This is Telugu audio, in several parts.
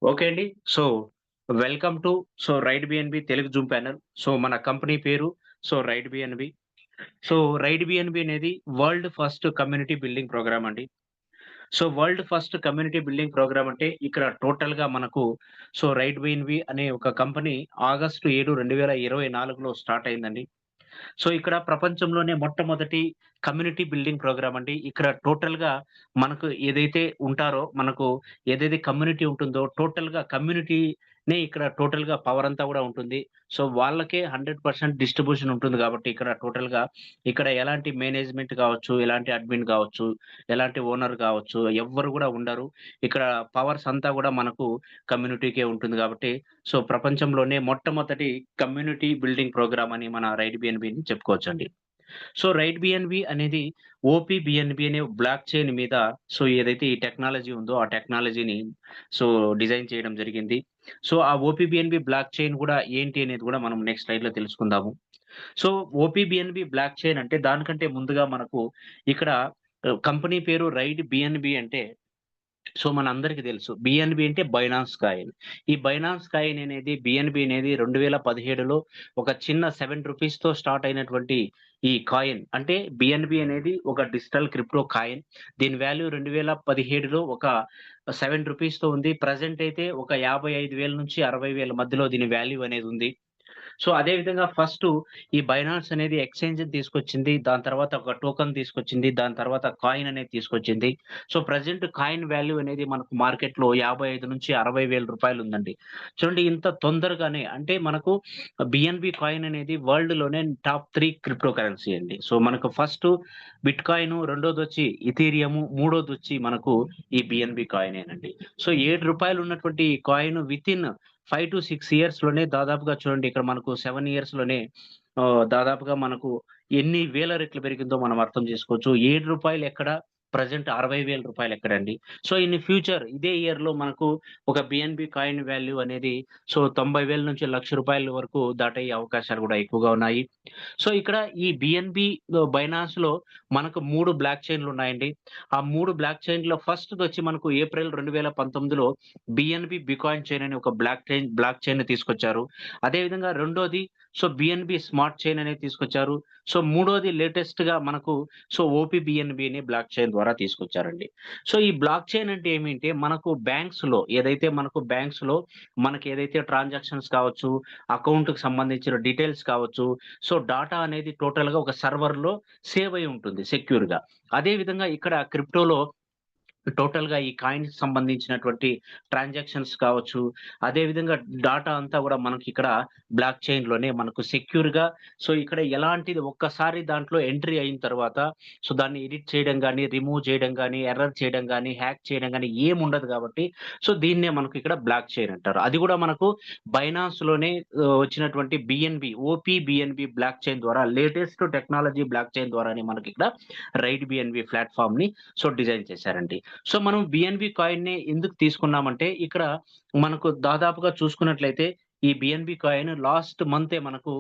ఓకే అండి. So, welcome to Ride BNB Telugu zoom panel. మన కంపెనీ పేరు రైడ్ బిఎన్‌బి. రైడ్ బిఎన్‌బి అనేది world first community building program అండి. World first community building program అంటే ఇక్కడ టోటల్‌గా మనకు రైడ్ బిఎన్‌బి అనే ఒక కంపెనీ ఆగస్టు 7, 2024లో స్టార్ట్ అయిందండి. ఇక్కడ ప్రపంచంలోనే మొట్టమొదటి కమ్యూనిటీ బిల్డింగ్ ప్రోగ్రామ్ అండి. ఇక్కడ టోటల్‌గా మనకు ఏదైతే ఉంటారో, మనకు ఏదైతే కమ్యూనిటీ ఉంటుందో టోటల్‌గా కమ్యూనిటీనే ఇక్కడ టోటల్‌గా పవర్ అంతా గూడా ఉంటుంది. వాళ్ళకే 100% డిస్ట్రిబ్యూషన్ ఉంటుంది గాబట్టి ఇక్కడ టోటల్‌గా ఇక్కడ ఎలాంటి మేనేజ్‌మెంట్ గావచ్చు, ఎలాంటి అడ్మిన్ గావచ్చు, ఎలాంటి ఓనర్ గావచ్చు, ఎవ్వరు గూడా ఉండరు. ఇక్కడ పవర్స్ అంతా గూడా మనకు కమ్యూనిటీకే ఉంటుంది గాబట్టి ప్రపంచంలోనే మొట్టమొదటి కమ్యూనిటీ బిల్డింగ్ ప్రోగ్రామ్ అని మన రైట్ బిఎన్‌బిని చెప్పుకోవచ్చండి. రైట్ బిఎన్‌బి అనేది ఓపీ బిఎన్‌బి అనే బ్లాక్ చైన్ మీద ఏదైతే ఈ టెక్నాలజీ ఉందో, ఆ టెక్నాలజీని సో, డిజైన్ చేయడం జరిగింది. ఆ ఓపీ బిఎన్‌బి బ్లాక్ చైన్ గూడా ఏంటి అనేది గూడా మనం నెక్స్ట్ స్లైడ్‌లో తెలుసుకుందాము. So, OP BNB block chain అంటే దానికంటే ముందుగా మనకు ఇక్కడ కంపెనీ పేరు రైట్ బిఎన్‌బి అంటే మనందరికి తెలుసు. బిఎన్‌బి అంటే బైనాన్స్ కాయిన్. ఈ బైనాన్స్ కాయిన్ అనేది బిఎన్‌బి అనేది 2017లో ఒక చిన్న రూ. 7తో స్టార్ట్ అయినటువంటి ఈ కాయిన్ అంటే బిఎన్‌బి అనేది ఒక డిజిటల్ క్రిప్టో కాయిన్. దీని వాల్యూ 2017లో ఒక రూ. 7తో ఉంది. ప్రెజెంట్ అయితే ఒక 55,000 నుంచి 60,000 మధ్యలో దీని వాల్యూ అనేది ఉంది. అదే విధంగా ఫస్టు ఈ బైనాన్స్ అనేది ఎక్స్‌చేంజ్‌ని తీసుకొచ్చింది. దాని తర్వాత ఒక టోకెన్ తీసుకొచ్చింది. దాని తర్వాత కాయిన్ అనేది తీసుకొచ్చింది. ప్రెజెంట్ కాయిన్ వాల్యూ అనేది మనకు మార్కెట్‌లో 55,000-60,000 ఉందండి. చూడండి ఇంత తొందరగానే అంటే మనకు బిఎన్‌బి కాయిన్ అనేది వరల్డ్‌లోనే టాప్ 3 క్రిప్టో కరెన్సీ అండి. మనకు ఫస్టు బిట్‌కాయిను, రెండోదొచ్చి ఇథీరియం, మూడోదొచ్చి మనకు ఈ బిఎన్‌బి కాయినేనండి. రూ. 7 ఉన్నటువంటి ఈ కాయిన్ వితిన్ 5-6 ఇయర్స్‌లోనే దాదాపుగా చూడండి ఇక్కడ మనకు 7 ఇయర్స్‌లోనే దాదాపుగా మనకు ఎన్ని వేల రెట్లు పెరిగిందో మనం అర్థం చేసుకోవచ్చు. రూ. 7 ఎక్కడ, ప్రెజెంట్ రూ. 60,000 ఎక్కడండి. ఇన్ ఫ్యూచర్ ఇదే ఇయర్‌లో మనకు ఒక బిఎన్‌బి కాయిన్ వాల్యూ అనేది 90,000 నుంచి రూ. 1,00,000 వరకు దాటయ్యే అవకాశాలు గూడా ఎక్కువగా ఉన్నాయి. ఇక్కడ ఈ బిఎన్‌బి బైనాన్స్‌లో మనకు 3 బ్లాక్ చైన్‌లున్నాయండి. ఆ 3 బ్లాక్ చైన్‌లో ఫస్ట్‌దొచ్చి మనకు ఏప్రిల్ 2019లో బిఎన్‌బి బికాయిన్ చైన్ అనే ఒక బ్లాక్ చైన్‌ని తీసుకొచ్చారు. అదే విధంగా రెండోది బిఎన్‌బి స్మార్ట్ చైన్ అనేది తీసుకొచ్చారు. మూడోది లేటెస్ట్‌గా మనకు ఓపీ బిఎన్‌బి అనే బ్లాక్ చైన్ ద్వారా తీసుకొచ్చారండి. ఈ బ్లాక్ చైన్ అంటే ఏమింటే మనకు బ్యాంక్స్‌లో ఏదైతే మనకు బ్యాంక్స్‌లో మనకేదైతే ట్రాన్సాక్షన్స్ కావచ్చు, అకౌంట్‌కి సంబంధించిన డీటెయిల్స్ కావచ్చు, డాటా అనేది టోటల్‌గా ఒక సర్వర్‌లో సేవ్ అయ్యి ఉంటుంది సెక్యూర్‌గా. అదే విధంగా ఇక్కడ క్రిప్టోలో టోటల్‌గా ఈ కాయిన్స్‌కి సంబంధించినటువంటి ట్రాన్సాక్షన్స్ కావచ్చు, అదే విధంగా డాటా అంతా గూడా మనకిక్కడ బ్లాక్ చైన్‌లోనే మనకు సెక్యూర్‌గా ఇక్కడ ఎలాంటిది ఒక్కసారి దాంట్లో ఎంట్రీ అయిన తర్వాత దాన్ని ఎడిట్ చేయడం గాని, రిమూవ్ చేయడం గాని, ఎర్రర్ చేయడం గాని, హ్యాక్ చేయడం గాని ఏముండదు గాబట్టి దీన్నే మనకు ఇక్కడ బ్లాక్ చైన్ అంటారు. అది గూడా మనకు బైనాన్స్‌లోనే వచ్చినటువంటి BNB, OP BNB block chain ద్వారా లేటెస్ట్ టెక్నాలజీ బ్లాక్ చైన్ ద్వారానే మనకిక్కడ రైట్ బిఎన్‌బి ప్లాట్‌ఫార్మ్‌ని డిజైన్ చేశారండి. మనం బిఎన్‌బి కాయిన్‌ని ఎందుకు తీసుకున్నామంటే, ఇక్కడ మనకు దాదాపుగా చూసుకున్నట్లయితే, ఈ బిఎన్‌బి కాయిన్ లాస్ట్ మంతే మనకు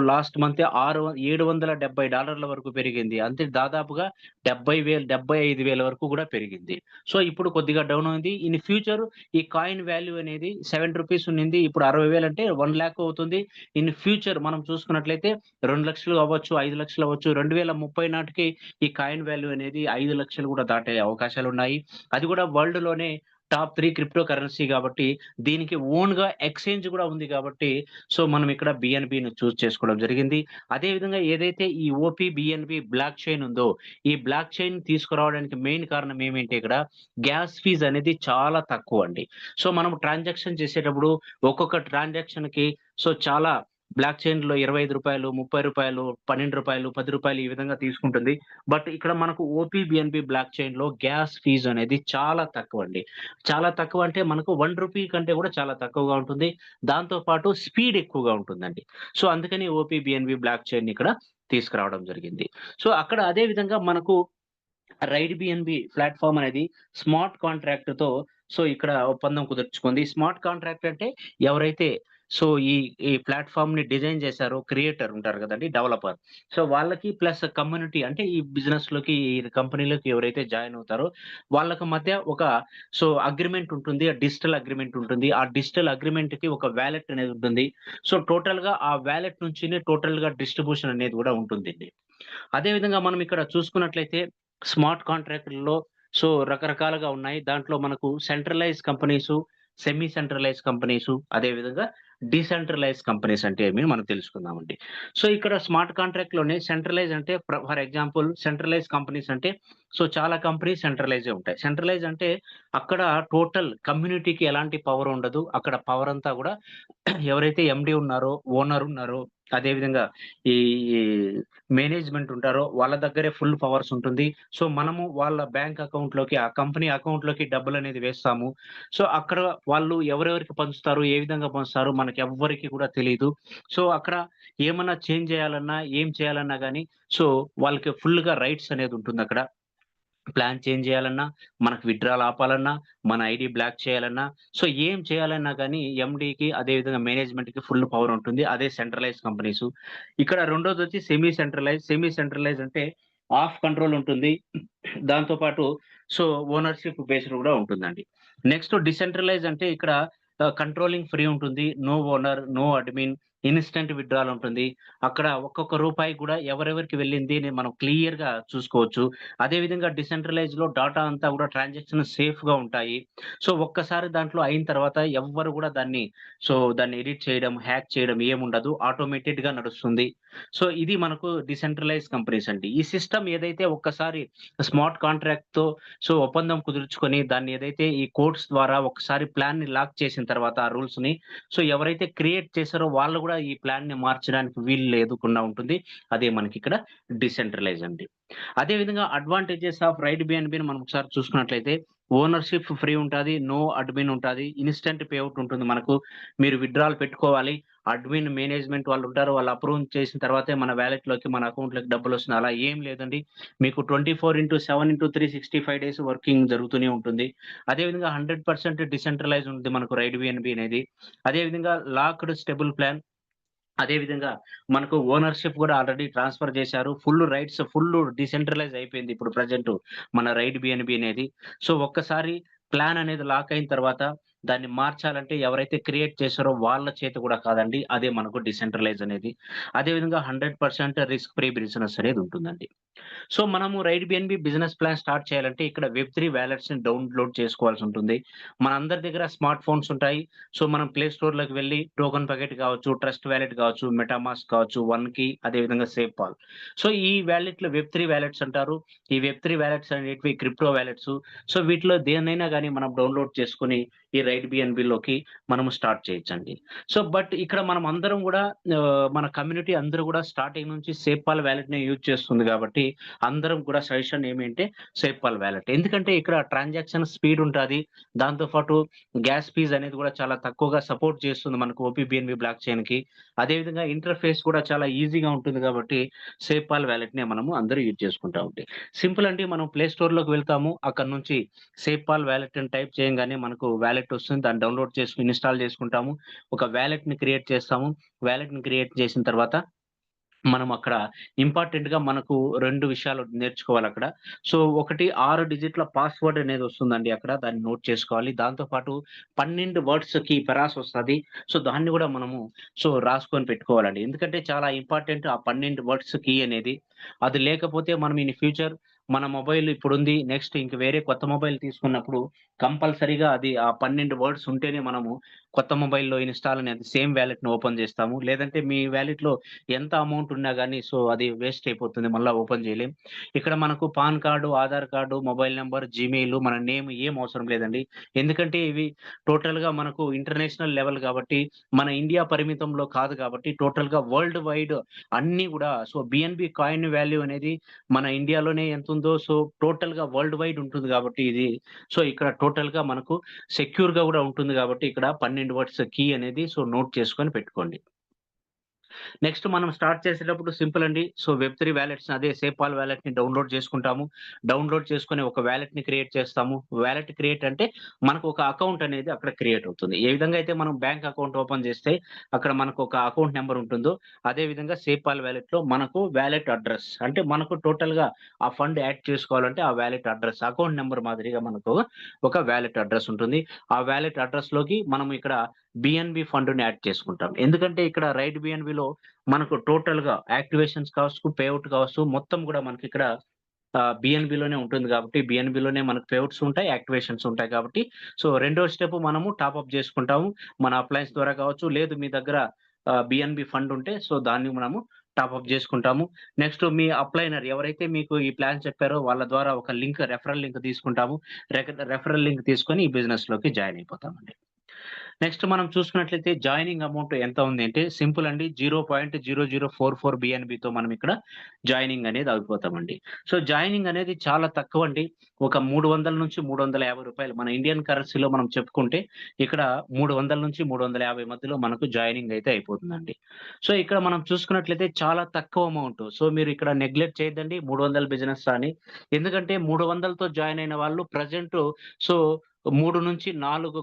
లాస్ట్ మంతే $770 వరకు పెరిగింది. అంతే దాదాపుగా 70,000 75,000 వరకు గూడా పెరిగింది. ఇప్పుడు కొద్దిగా డౌన్ అయింది. ఇన్ ఫ్యూచర్ ఈ కాయిన్ వాల్యూ అనేది రూ. 7 ఉన్నింది. ఇప్పుడు 60,000 అంటే 1,00,000 అవుతుంది. ఇన్ ఫ్యూచర్ మనం చూసుకున్నట్లయితే 2,00,000 అవ్వచ్చు, 5,00,000 అవ్వచ్చు. 2030 నాటికి ఈ కాయిన్ వాల్యూ అనేది 5,00,000 గూడా దాటే అవకాశాలున్నాయి. అది గూడా వరల్డ్‌లోనే టాప్ 3 క్రిప్టో కరెన్సీ గాబట్టి, దీనికి ఓన్‌గా ఎక్స్‌చేంజ్ గూడా ఉంది గాబట్టి, మనం ఇక్కడ బిఎన్‌బిని చూజ్ చేసుకోవడం జరిగింది. అదే విధంగా ఏదైతే ఈ ఓపీ బిఎన్‌బి బ్లాక్ చైన్ ఉందో, ఈ బ్లాక్ చైన్ తీసుకురావడానికి మెయిన్ కారణం ఏమంటే ఇక్కడ గ్యాస్ ఫీస్ అనేది చాలా తక్కువండి. మనం ట్రాన్సాక్షన్ చేసేటప్పుడు ఒక్కొక్క ట్రాన్సాక్షన్‌కి చాలా బ్లాక్ చైన్‌లో రూ. 25, రూ. 30, రూ. 12, రూ. 10 ఈ విధంగా తీసుకుంటుంది. బట్ ఇక్కడ మనకు ఓపీ బిఎన్‌బి బ్లాక్ చైన్‌లో గ్యాస్ ఫీజ్ అనేది చాలా తక్కువండి. చాలా తక్కువ అంటే మనకు రూ. 1 కంటే కూడా చాలా తక్కువగా ఉంటుంది. దాంతో పాటు స్పీడ్ ఎక్కువగా ఉంటుందండి. అందుకని ఓపీ బిఎన్‌బి బ్లాక్ చైన్‌ని ఇక్కడ తీసుకురావడం జరిగింది. అక్కడ అదే విధంగా మనకు రైడ్ బిఎన్‌బి ప్లాట్‌ఫార్మ్ అనేది స్మార్ట్ కాంట్రాక్ట్‌తో ఇక్కడ ఒప్పందం కుదుర్చుకుంది. స్మార్ట్ కాంట్రాక్ట్ అంటే ఎవరైతే సో, ఈ ప్లాట్‌ఫార్మ్‌ని డిజైన్ చేశారో క్రియేటర్ ఉంటారు కదండీ! డెవలపర్. సో, వాళ్ళకి ప్లస్ కమ్యూనిటీ అంటే ఈ బిజినెస్‌లోకి, ఈ కంపెనీలోకి ఎవరైతే జాయిన్ అవుతారో వాళ్ళకి మధ్య ఒక అగ్రీమెంట్ ఉంటుంది. డిజిటల్ అగ్రీమెంట్ ఉంటుంది. ఆ డిజిటల్ అగ్రీమెంట్‌కి ఒక వాలెట్ అనేది ఉంటుంది. సో, టోటల్‌గా ఆ వాలెట్ నుంచినే టోటల్‌గా డిస్ట్రిబ్యూషన్ అనేది కూడా ఉంటుందండి. అదే విధంగా మనం ఇక్కడ చూసుకున్నట్లయితే స్మార్ట్ కాంట్రాక్ట్‌లలో రకరకాలుగా ఉన్నాయి. దాంట్లో మనకు centralise companies, semi centralise companies, అదే విధంగా డీసెంట్రలైజ్ కంపెనీస్ అంటే ఏమి మనం తెలుసుకుందామండి. సో, ఇక్కడ స్మార్ట్ కాంట్రాక్ట్‌లోనే సెంట్రలైజ్ అంటే ఫర్ ఎగ్జాంపుల్ సెంట్రలైజ్ కంపెనీస్ అంటే చాలా కంపెనీస్ సెంట్రలైజే ఉంటాయి. సెంట్రలైజ్ అంటే అక్కడ టోటల్ కమ్యూనిటీకి ఎలాంటి పవర్ ఉండదు. అక్కడ పవర్ అంతా గూడా ఎవరైతే ఎండీ ఉన్నారో, ఓనర్ ఉన్నారో, అదే విధంగా ఈ ఈ మేనేజ్‌మెంట్ ఉంటారో వాళ్ళ దగ్గరే ఫుల్ పవర్స్ ఉంటుంది. సో, మనము వాళ్ళ బ్యాంక్ అకౌంట్‌లోకి, ఆ కంపెనీ అకౌంట్‌లోకి డబ్బులనేది వేస్తాము. సో, అక్కడ వాళ్ళు ఎవరెవరికి పంచుతారు, ఏ విధంగా పంచుతారో మనకెవ్వరికీ కూడా తెలీదు. సో, అక్కడ ఏమన్నా చేంజ్ చేయాలన్నా, ఏం చేయాలన్నా గాని వాళ్ళకి ఫుల్‌గా రైట్స్ అనేది ఉంటుందక్కడ. ప్లాన్ చేంజ్ చేయాలన్నా, మనకు విత్‌డ్రాల్ ఆపాలన్నా, మన ఐడీ బ్లాక్ చేయాలన్నా, ఏం చేయాలన్నా గానీ ఎండీకి అదే విధంగా మేనేజ్‌మెంట్‌కి ఫుల్ పవర్ ఉంటుంది. అదే సెంట్రలైజ్ కంపెనీసు. ఇక్కడ రెండోదొచ్చి సెమీ సెంట్రలైజ్. సెమీ సెంట్రలైజ్ అంటే హాఫ్ కంట్రోల్ ఉంటుంది. దాంతో పాటు సో, ఓనర్‌షిప్ బేస్డ్ గూడా ఉంటుందండి. నెక్స్ట్ డిసెంట్రలైజ్ అంటే ఇక్కడ కంట్రోలింగ్ ఫ్రీ ఉంటుంది. No owner, no admin, instant withdrawal ఉంటుంది. అక్కడ ఒక్కొక్క రూపాయి కూడా ఎవరెవరికి వెళ్ళింది అని మనం క్లియర్‌గా చూసుకోవచ్చు. అదే విధంగా డిసెంట్రలైజ్‌లో డాటా అంతా గూడా ట్రాన్సాక్షన్ సేఫ్‌గా ఉంటాయి. ఒక్కసారి దాంట్లో అయిన తర్వాత ఎవ్వరు గూడా దాన్ని ఎడిట్ చేయడం, హ్యాక్ చేయడం ఏముండదు. ఆటోమేటెడ్‌గా నడుస్తుంది. ఇది మనకు డిసెంట్రలైజ్ కంపెనీస్ అండి. ఈ సిస్టమ్ ఏదైతే ఒక్కసారి స్మార్ట్ కాంట్రాక్ట్‌తో ఒప్పందం కుదుర్చుకొని దాన్ని ఏదైతే ఈ కోడ్స్ ద్వారా ఒకసారి ప్లాన్‌ని లాక్ చేసిన తర్వాత ఆ రూల్స్‌ని ఎవరైతే క్రియేట్ చేసారో వాళ్ళు గూడా ఈ ప్లాన్‌ని మార్చడానికి వీలు లేకుండా ఉంటుంది. అదే మనకిక్కడ డిసెంట్రలైజ్ అండి. అదే విధంగా అడ్వాంటేజెస్ ఆఫ్ రైడ్ బిఎన్‌బిని మనం ఒకసారి చూసుకున్నట్లయితే ఓనర్‌షిప్ ఫ్రీ ఉంటాది. నో అడ్మిన్ ఉంటాది. ఇన్‌స్టంట్ పే ఔట్ ఉంటుంది మనకు. మీరు విత్‌డ్రాల్ పెట్టుకోవాలి. అడ్మిన్ మేనేజ్‌మెంట్ వాళ్ళుంటారు. వాళ్ళు అప్రూవ్ చేసిన తర్వాతే మన వాలెట్‌లోకి, మన అకౌంట్‌లోకి డబ్బులొస్తున్నాయి. అలా ఏం లేదండి. మీకు 24/7/365 డేస్ వర్కింగ్ జరుగుతూనే ఉంటుంది. అదే విధంగా 100% డిసెంట్రలైజ్ ఉంది మనకు రైడ్ బిఎన్‌బి అనేది. అదే విధంగా లాక్డ్ స్టేబుల్ ప్లాన్. అదే విధంగా మనకు ఓనర్‌షిప్ గూడా ఆల్రెడీ ట్రాన్స్‌ఫర్ జేశారు. ఫుల్ డీసెంట్రలైజ్ అయిపోయింది ఇప్పుడు ప్రెజెంటు మన రైడ్ బిఎన్‌బి అనేది. ఒక్కసారి ప్లాన్ అనేది లాక్ అయిన తర్వాత దాన్ని మార్చాలంటే ఎవరైతే క్రియేట్ చేసారో వాళ్ళ చేత గూడా కాదండి. అదే మనకు డిసెంట్రలైజ్ అనేది. అదే విధంగా 100% రిస్క్ ఫ్రీ బిజినెస్ అనేది ఉంటుందండి. మనము ride BNB business plan start చేయాలంటే ఇక్కడ వెబ్3 వాలెట్స్‌ని డౌన్‌లోడ్ చేసుకోవాల్సుంటుంది. మనందరి దగ్గర స్మార్ట్ ఫోన్స్ ఉంటాయి. మనం ప్లే స్టోర్‌లోకి వెళ్లి టోకెన్ ప్యాకెట్ కావచ్చు, ట్రస్ట్ వాలెట్ కావచ్చు, మెటామాస్క్ కావచ్చు, వన్‌కి అదే విధంగా సేఫ్‌పాల్. ఈ వాలెట్‌లు వెబ్3 వాలెట్స్ అంటారు. ఈ వెబ్3 వాలెట్స్ అనేటివి క్రిప్టో వాలెట్సు. వీటిలో దేన్నైనా గాని మనం డౌన్‌లోడ్ చేసుకొని ఈ రైడ్ బిఎన్‌బిలోకి మనము స్టార్ట్ చేయొచ్చండి. బట్ ఇక్కడ మనం అందరం గూడా మన కమ్యూనిటీ అందరూ గూడా స్టార్టింగ్ నుంచి సేఫ్‌పాల్ వాలెట్‌నే యూజ్ చేస్తుంది గాబట్టి అందరం కూడా సజెషన్ ఏమింటే సేఫ్‌పాల్ వాలెట్. ఎందుకంటే ఇక్కడ ట్రాన్సాక్షన్ స్పీడ్ ఉంటాది. దాంతో పాటు గ్యాస్ ఫీస్ అనేది కూడా చాలా తక్కువగా సపోర్ట్ చేస్తుంది మనకు ఓపీబీఎన్‌బీ బ్లాక్ చైన్‌కి. అదే విధంగా ఇంటర్‌ఫేస్ కూడా చాలా ఈజీగా ఉంటుంది కాబట్టి సేఫ్‌పాల్ వాలెట్‌నే మనము అందరూ యూజ్ చేసుకుంటా ఉంటే. సింపుల్ అండి మనం ప్లే స్టోర్‌లోకి వెళ్తాము. అక్కడి నుంచి సేఫ్‌పాల్ వాలెట్ అని టైప్ చేయంగానే మనకు వాలెట్ వస్తుంది. దాన్ని డౌన్‌లోడ్ చేసుకొని ఇన్‌స్టాల్ చేసుకుంటాము. ఒక వాలెట్‌ని క్రియేట్ చేస్తాము. వాలెట్‌ని క్రియేట్ చేసిన తర్వాత మనం అక్కడ ఇంపార్టెంట్‌గా మనకు 2 విషయాలు నేర్చుకోవాలక్కడ. ఒకటి 6 డిజిట్‌ల పాస్‌వర్డ్ అనేది వస్తుందండి అక్కడ. దాన్ని నోట్ చేసుకోవాలి. దాంతో పాటు 12 వర్డ్స్‌కి పెరాస్ వస్తది. దాన్ని గూడా మనము రాసుకొని పెట్టుకోవాలండి. ఎందుకంటే చాలా ఇంపార్టెంట్ ఆ 12 వర్డ్స్ కీ అనేది. అది లేకపోతే మనం ఇన్ ఫ్యూచర్ మన మొబైల్ ఇప్పుడుంది. నెక్స్ట్ ఇంక వేరే కొత్త మొబైల్ తీసుకున్నప్పుడు కంపల్సరీగా అది ఆ 12 వర్డ్స్ ఉంటేనే మనము కొత్త మొబైల్‌లో ఇన్‌స్టాల్ అనేది సేమ్ వాలెట్‌ని ఓపెన్ చేస్తాము. లేదంటే మీ వాలెట్‌లో ఎంత అమౌంట్ ఉన్నా గాని అది వేస్ట్ అయిపోతుంది. మళ్ళా ఓపెన్ చేయలేం. ఇక్కడ మనకు pan card, Aadhaar card, mobile number, Gmail, మన నేమ్ ఏం అవసరం లేదండి. ఎందుకంటే ఇవి టోటల్‌గా మనకు ఇంటర్నేషనల్ లెవెల్ కాబట్టి, మన ఇండియా పరిమితంలో కాదు కాబట్టి టోటల్‌గా వరల్డ్ వైడ్ అన్నీ గూడా బిఎన్‌బి కాయిన్ వాల్యూ అనేది మన ఇండియాలోనే ఎంతుందో టోటల్‌గా వరల్డ్ వైడ్ ఉంటుంది కాబట్టి ఇది ఇక్కడ టోటల్‌గా మనకు సెక్యూర్‌గా గూడా ఉంటుంది కాబట్టి ఇక్కడ 12 వర్డ్స్ కీ అనేది నోట్ చేసుకొని పెట్టుకోండి. నెక్స్ట్ మనం స్టార్ట్ చేసేటప్పుడు సింపుల్ అండి. సో, వెబ్3 వాలెట్స్ అదే సేపాల్ వాలెట్‌ని డౌన్‌లోడ్ చేసుకుంటాము. డౌన్‌లోడ్ చేసుకొని ఒక వాలెట్‌ని క్రియేట్ చేస్తాము. వాలెట్ క్రియేట్ అంటే మనకు ఒక అకౌంట్ అనేది అక్కడ క్రియేట్ అవుతుంది. ఏ విధంగా అయితే మనం బ్యాంక్ అకౌంట్ ఓపెన్ చేస్తే అక్కడ మనకు ఒక అకౌంట్ నంబర్ ఉంటుందో, అదే విధంగా సేపాల్ వాలెట్‌లో మనకు వాలెట్ అడ్రెస్ అంటే మనకు టోటల్‌గా ఆ ఫండ్ యాడ్ చేసుకోవాలంటే ఆ వాలెట్ అడ్రెస్ అకౌంట్ నంబర్ మాదిరిగా మనకు ఒక వాలెట్ అడ్రెస్ ఉంటుంది. ఆ వాలెట్ అడ్రెస్‌లోకి మనం ఇక్కడ బిఎన్‌బి ఫండ్‌ని యాడ్ చేసుకుంటాం. ఎందుకంటే ఇక్కడ రైట్ బిఎన్‌బిలో మనకు టోటల్‌గా యాక్టివేషన్స్ కావచ్చు, పేఔట్ కావచ్చు మొత్తం గూడా మనకిక్కడ బిఎన్‌బిలోనే ఉంటుంది గాబట్టి, బిఎన్‌బిలోనే మనకు పేఔట్స్ ఉంటాయి, యాక్టివేషన్స్ ఉంటాయి కాబట్టి, సో, రెండో స్టెప్ మనము టాప్ అప్ జేసుకుంటాము. మన అప్లయన్స్ ద్వారా కావచ్చు, లేదు మీ దగ్గర బిఎన్‌బి ఫండ్ ఉంటే, సో, దాన్ని మనము టాప్ అప్ జేసుకుంటాము. నెక్స్ట్ మీ అప్లైనర్ ఎవరైతే మీకు ఈ ప్లాన్ చెప్పారో వాళ్ళ ద్వారా ఒక రెఫరల్ లింక్ తీసుకుంటాము. రెఫరల్ లింక్ తీసుకొని ఈ బిజినెస్‌లోకి జాయిన్ అయిపోతామండి. నెక్స్ట్ మనం చూసుకున్నట్లయితే జాయినింగ్ అమౌంట్ ఎంత ఉంది అంటే సింపుల్ అండి. 0.0044 బిఎన్‌బితో మనం ఇక్కడ జాయినింగ్ అనేది అయిపోతామండి. సో, జాయినింగ్ అనేది చాలా తక్కువండి. ఒక 300-350 రూపాయలు మన ఇండియన్ కరెన్సీలో మనం చెప్పుకుంటే ఇక్కడ 300-350 మధ్యలో మనకు జాయినింగ్ అయితే అయిపోతుందండి. సో, ఇక్కడ మనం చూసుకున్నట్లయితే చాలా తక్కువ అమౌంట్. సో, మీరు ఇక్కడ నెగ్లెక్ట్ చేయొద్దండి 300 బిజినెస్ అని. ఎందుకంటే 300తో జాయిన్ అయిన వాళ్ళు ప్రెజెంట్ సో 3-4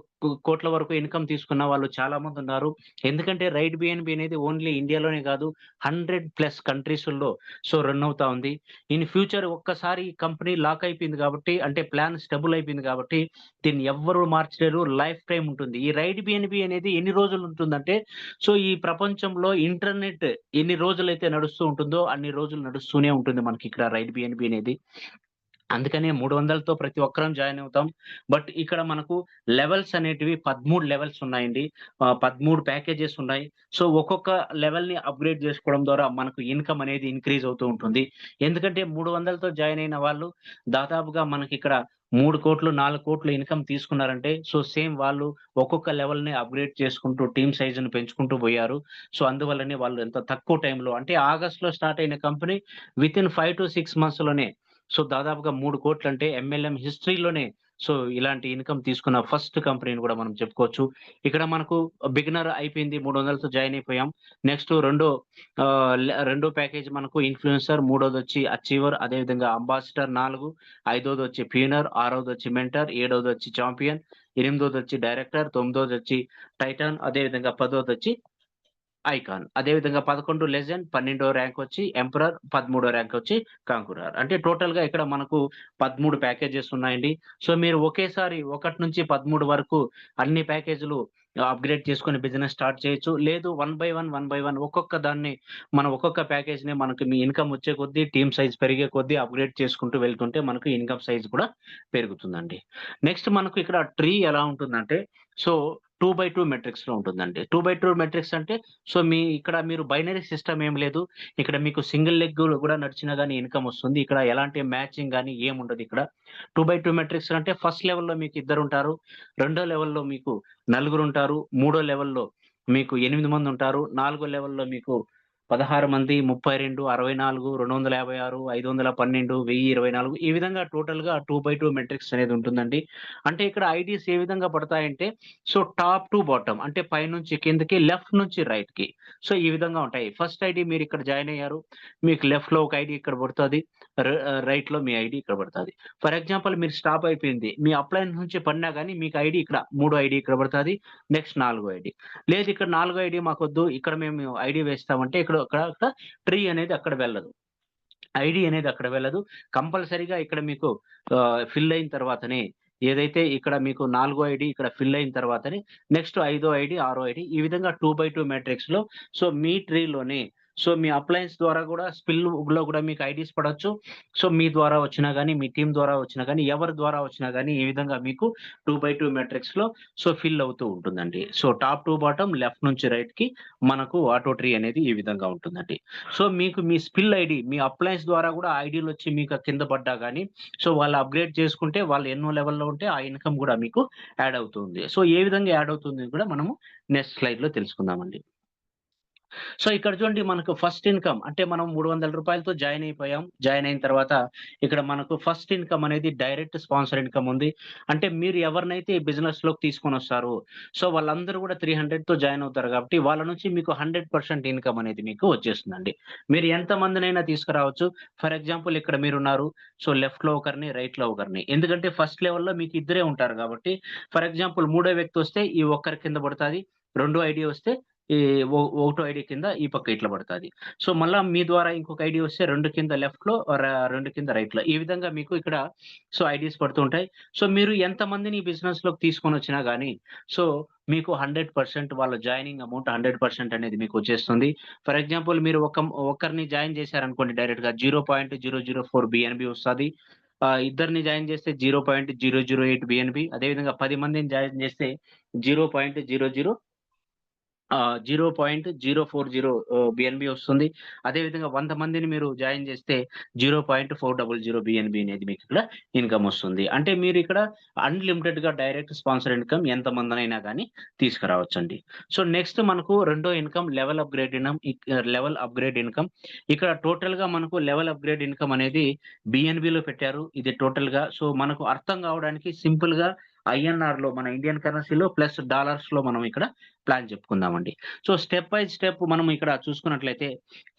కోట్ల వరకు ఇన్‌కమ్ తీసుకున్న వాళ్ళు చాలా మందున్నారు. ఎందుకంటే రైట్ బిఎన్‌బి అనేది ఓన్లీ ఇండియాలోనే కాదు 100+ కంట్రీసుల్లో సో రన్ అవుతా ఉంది. ఇన్ ఫ్యూచర్ ఒక్కసారి ఈ కంపెనీ లాక్ అయిపోయింది కాబట్టి అంటే ప్లాన్ స్టెబుల్ అయిపోయింది కాబట్టి దీన్ని ఎవ్వరు మార్చలేరు. లైఫ్ టైమ్ ఉంటుంది. ఈ రైట్ బిఎన్‌బి అనేది ఎన్ని రోజులు ఉంటుందంటే సో ఈ ప్రపంచంలో ఇంటర్నెట్ ఎన్ని రోజులైతే నడుస్తూ ఉంటుందో అన్ని రోజులు నడుస్తూనే ఉంటుంది మనకిక్కడ రైట్ బిఎన్‌బి అనేది. అందుకనే 300తో ప్రతి ఒక్కరం జాయిన్ అవుతాం. బట్ ఇక్కడ మనకు లెవెల్స్ అనేటివి 13 లెవెల్స్ ఉన్నాయండి. 13 ప్యాకేజెస్ ఉన్నాయి. సో, ఒక్కొక్క లెవెల్‌ని అప్‌గ్రేడ్ జేసుకోవడం ద్వారా మనకు ఇన్‌కమ్ అనేది ఇంక్రీజ్ అవుతూ ఉంటుంది. ఎందుకంటే 300తో జాయిన్ అయిన వాళ్ళు దాదాపుగా మనకిక్కడ 3,00,00,000, 4,00,00,000 ఇన్‌కమ్ తీసుకున్నారంటే సో, సేమ్ వాళ్ళు ఒక్కొక్క లెవెల్‌ని అప్‌గ్రేడ్ చేసుకుంటూ టీమ్ సైజ్‌ని పెంచుకుంటూ బోయారు. సో, అందువల్లనే వాళ్ళు ఎంత తక్కువ టైంలో అంటే ఆగస్ట్‌లో స్టార్ట్ అయిన కంపెనీ వితిన్ 5-6 మంత్స్‌లోనే సో, దాదాపుగా 3,00,00,000 అంటే ఎంఎల్ఎం హిస్టరీలోనే సో, ఇలాంటి ఇన్‌కమ్ తీసుకున్న ఫస్ట్ కంపెనీని గూడా మనం చెప్పుకోవచ్చు. ఇక్కడ మనకు బిగినర్ అయిపోయింది. 300తో జాయిన్ అయిపోయాం. నెక్స్ట్ రెండో ప్యాకేజ్ మనకు ఇన్‌ఫ్లుయెన్సర్, మూడోదొచ్చి అచీవర్, అదేవిధంగా అంబాసిడర్ 4, ఐదోదొచ్చి ప్యూనర్, ఆరోదొచ్చి మెంటర్, ఏడోదొచ్చి చాంపియన్, ఎనిమిదోదొచ్చి డైరెక్టర్, తొమ్మిదోదొచ్చి టైటాన్, అదేవిధంగా పదోదొచ్చి ఐకాన్. అదేవిధంగా 11 లెజెండ్, 12 ర్యాంకొచ్చి ఎంపరర్, 13 ర్యాంకొచ్చి కాంకురర్. అంటే టోటల్‌గా ఇక్కడ మనకు 13 ప్యాకేజెస్ ఉన్నాయండి. సో, మీరు ఒకేసారి 1-13 వరకు అన్ని ప్యాకేజులు అప్‌గ్రేడ్ చేసుకొని బిజినెస్ స్టార్ట్ చేయొచ్చు. లేదు వన్ బై వన్ ఒక్కొక్క దాన్ని మనం ఒక్కొక్క ప్యాకేజ్‌ని మనకు మీ ఇన్‌కమ్ వచ్చే కొద్దీ, టీమ్ సైజ్ పెరిగే కొద్దీ అప్‌గ్రేడ్ చేసుకుంటూ వెళ్తుంటే మనకు ఇన్‌కమ్ సైజ్ కూడా పెరుగుతుందండి. నెక్స్ట్ మనకు ఇక్కడ ట్రీ ఎలా ఉంటుందంటే సో, 2/2 మెట్రిక్స్‌లో ఉంటుందండి. 2/2 మెట్రిక్స్ అంటే సో, ఇక్కడ మీరు బైనరీ సిస్టమ్ ఏమి లేదు. ఇక్కడ మీకు సింగిల్ లెగ్‌లో గూడా నడిచినా గాని ఇన్‌కమ్ వస్తుంది. ఇక్కడ ఎలాంటి మ్యాచింగ్ గాని ఏముండదిక్కడ. 2/2 మెట్రిక్స్ అంటే ఫస్ట్ లెవెల్‌లో మీకు ఇద్దరుంటారు. రెండో లెవెల్‌లో మీకు నలుగురుంటారు. మూడో లెవెల్‌లో మీకు 8 మందుంటారు. నాలుగో లెవెల్‌లో మీకు 16 మంది, 32, 64, 256, 512, 1024 ఈ విధంగా టోటల్‌గా 2/2 మెట్రిక్స్ అనేది ఉంటుందండి. అంటే ఇక్కడ ఐడీస్ ఏ విధంగా పడతాయంటే సో, టాప్ టు బాటమ్ అంటే పైనుంచి కిందకి, లెఫ్ట్ నుంచి రైట్‌కి. సో, ఈ విధంగా ఉంటాయి. ఫస్ట్ ఐడీ మీరిక్కడ జాయిన్ అయ్యారు. మీకు లెఫ్ట్‌లో ఒక ఐడీ ఇక్కడ పడతది. రైట్‌లో మీ ఐడీ ఇక్కడ పడతది. ఫర్ ఎగ్జాంపుల్ మీరు స్టాప్ అయిపోయింది. మీ అప్లయన్స్ నుంచి పడినా గాని మీకు ఐడీ ఇక్కడ మూడో ఐడీ ఇక్కడ పడతది. నెక్స్ట్ నాలుగో ఐడీ. లేదు ఇక్కడ నాలుగో ఐడీ మాకొద్దు. ఇక్కడ మేము ఐడీ వేస్తామంటే ఇక్కడ ట్రీ అనేది అక్కడ వెళ్ళదు. ఐడీ అనేది అక్కడ వెళ్ళదు. కంపల్సరీగా ఇక్కడ మీకు ఫిల్ అయిన తర్వాతనే ఏదైతే ఇక్కడ మీకు నాలుగో ఐడీ ఇక్కడ ఫిల్ అయిన తర్వాతనే నెక్స్ట్ ఐదో ఐడీ, ఆరో ఐడీ ఈ విధంగా 2/2 మాట్రిక్స్‌లో సో, మీ ట్రీలోనే సో, మీ అప్లయన్స్ ద్వారా గూడా స్పిల్‌లో గూడా మీకు ఐడీస్ పడొచ్చు. సో, మీ ద్వారా వచ్చినా గాని, మీ టీమ్ ద్వారా వచ్చినా గాని, ఎవరి ద్వారా వచ్చినా గాని ఈ విధంగా మీకు 2/2 మాట్రిక్స్‌లో సో, ఫిల్ అవుతూ ఉంటుందండి. So, top to bottom left నుంచి రైట్‌కి మనకు ఆటో ట్రీ అనేది ఈ విధంగా ఉంటుందండి. సో, మీకు మీ స్పిల్ ఐడీ మీ అప్లయన్స్ ద్వారా గూడా ఐడీలొచ్చి మీకు కింద పడ్డా గాని, సో, వాళ్ళు అప్‌గ్రేడ్ చేసుకుంటే వాళ్ళు ఎన్నో లెవెల్‌లో ఉంటే ఆ ఇన్‌కమ్ గూడా మీకు యాడ్ అవుతుంది. సో, ఏ విధంగా యాడ్ అవుతుంది కూడా మనము నెక్స్ట్ స్లైడ్‌లో తెలుసుకుందామండి. సో ఇక్కడ చూడండి మనకు ఫస్ట్ ఇన్‌కమ్ అంటే మనం రూ. 300తో జాయిన్ అయిపోయాం. జాయిన్ అయిన తర్వాత ఇక్కడ మనకు ఫస్ట్ ఇన్‌కమ్ అనేది డైరెక్ట్ స్పాన్సర్ ఇన్‌కమ్ ఉంది. అంటే మీరు ఎవరినైతే ఈ బిజినెస్‌లోకి తీసుకొనొస్తారో సో వాళ్ళందరూ కూడా 300తో జాయిన్ అవుతారు కాబట్టి వాళ్ళ నుంచి మీకు 100% ఇన్‌కమ్ అనేది మీకు వచ్చేస్తుందండి. మీరు ఎంతమందినైనా తీసుకురావచ్చు. ఫర్ ఎగ్జాంపుల్ ఇక్కడ మీరున్నారు. సో లెఫ్ట్‌లో ఒకరిని, రైట్‌లో ఒకరిని. ఎందుకంటే ఫస్ట్ లెవెల్‌లో మీకు ఇద్దరే ఉంటారు కాబట్టి ఫర్ ఎగ్జాంపుల్ మూడో వ్యక్తి వస్తే ఈ ఒక్కరి కింద పడతాది. రెండో ఐడీ వస్తే ఈ ఒకటో ఐడీ కింద ఈ పక్క ఇట్లా పడతాది. సో, మళ్ళా మీ ద్వారా ఇంకొక ఐడీ వస్తే 2 కింద లెఫ్ట్‌లో 2 కింద రైట్‌లో. ఈ విధంగా మీకు ఇక్కడ సో, ఐడీస్ పడుతూ ఉంటాయి. సో, మీరు ఎంతమందిని ఈ బిజినెస్‌లోకి తీసుకొనొచ్చినా గాని, సో, మీకు 100% వాళ్ళ జాయినింగ్ అమౌంట్ 100% అనేది మీకొచ్చేస్తుంది. ఫర్ ఎగ్జాంపుల్ మీరు ఒకరిని జాయిన్ చేశారనుకోండి డైరెక్ట్‌గా 0.004 బీఎన్‌బీ వస్తది. ఇద్దరిని జాయిన్ చేస్తే 0.008 బీఎన్‌బీ అదేవిధంగా 10 మందిని జాయిన్ చేస్తే 0.00 0.040 బీఎన్‌బీ వస్తుంది. అదేవిధంగా 100 మందిని మీరు జాయిన్ చేస్తే 0.400 బీఎన్‌బీ అనేది మీకిక్కడ ఇన్‌కమ్ వస్తుంది. అంటే మీరిక్కడ అన్‌లిమిటెడ్‌గా డైరెక్ట్ స్పాన్సర్ ఇన్‌కమ్ ఎంతమందినైనా గాని తీసుకురావచ్చండి. సో, నెక్స్ట్ మనకు రెండో ఇన్‌కమ్ లెవెల్ అప్‌గ్రేడ్ ఇన్‌కమ్. ఇక్కడ టోటల్‌గా మనకు లెవెల్ అప్‌గ్రేడ్ ఇన్‌కమ్ అనేది బీఎన్‌బీలో పెట్టారు. ఇది టోటల్‌గా సో, మనకు అర్థం కావడానికి సింపుల్‌గా ఐఎన్ఆర్‌లో మన ఇండియన్ కరెన్సీలో ప్లస్ డాలర్స్‌లో మనం ఇక్కడ ప్లాన్ చెప్పుకుందామండి. సో, స్టెప్ బై స్టెప్ మనం ఇక్కడ చూసుకున్నట్లయితే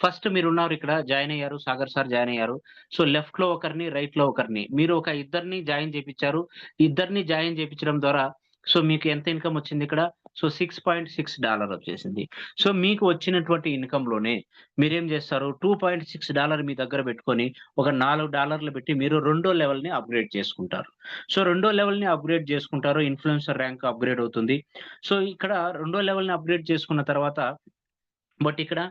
ఫస్ట్ మీరున్నారు ఇక్కడ జాయిన్ అయ్యారు. సాగర్ సార్ జాయిన్ అయ్యారు. సో, లెఫ్ట్‌లో ఒకరిని, రైట్‌లో ఒకరిని. మీరు ఒక ఇద్దరిని జాయిన్ చేపిచ్చారు. ఇద్దరిని జాయిన్ చేపిచ్చడం ద్వారా సో, మీకు ఎంత ఇన్‌కమ్ వచ్చిందిక్కడ? సో, $6.6 వచ్చేసింది. సో, మీకు వచ్చినటువంటి ఇన్‌కమ్‌లోనే మీరేం చేస్తారు? $2.6 మీ దగ్గర పెట్టుకొని ఒక $4 పెట్టి మీరు రెండో లెవెల్‌ని అప్‌గ్రేడ్ చేసుకుంటారు. సో, రెండో లెవెల్‌ని అప్‌గ్రేడ్ చేసుకుంటారు. ఇన్‌ఫ్లుయెన్సర్ ర్యాంక్ అప్‌గ్రేడ్ అవుతుంది. సో, ఇక్కడ రెండో లెవెల్‌ని అప్‌గ్రేడ్ చేసుకున్న తర్వాత ఇక్కడ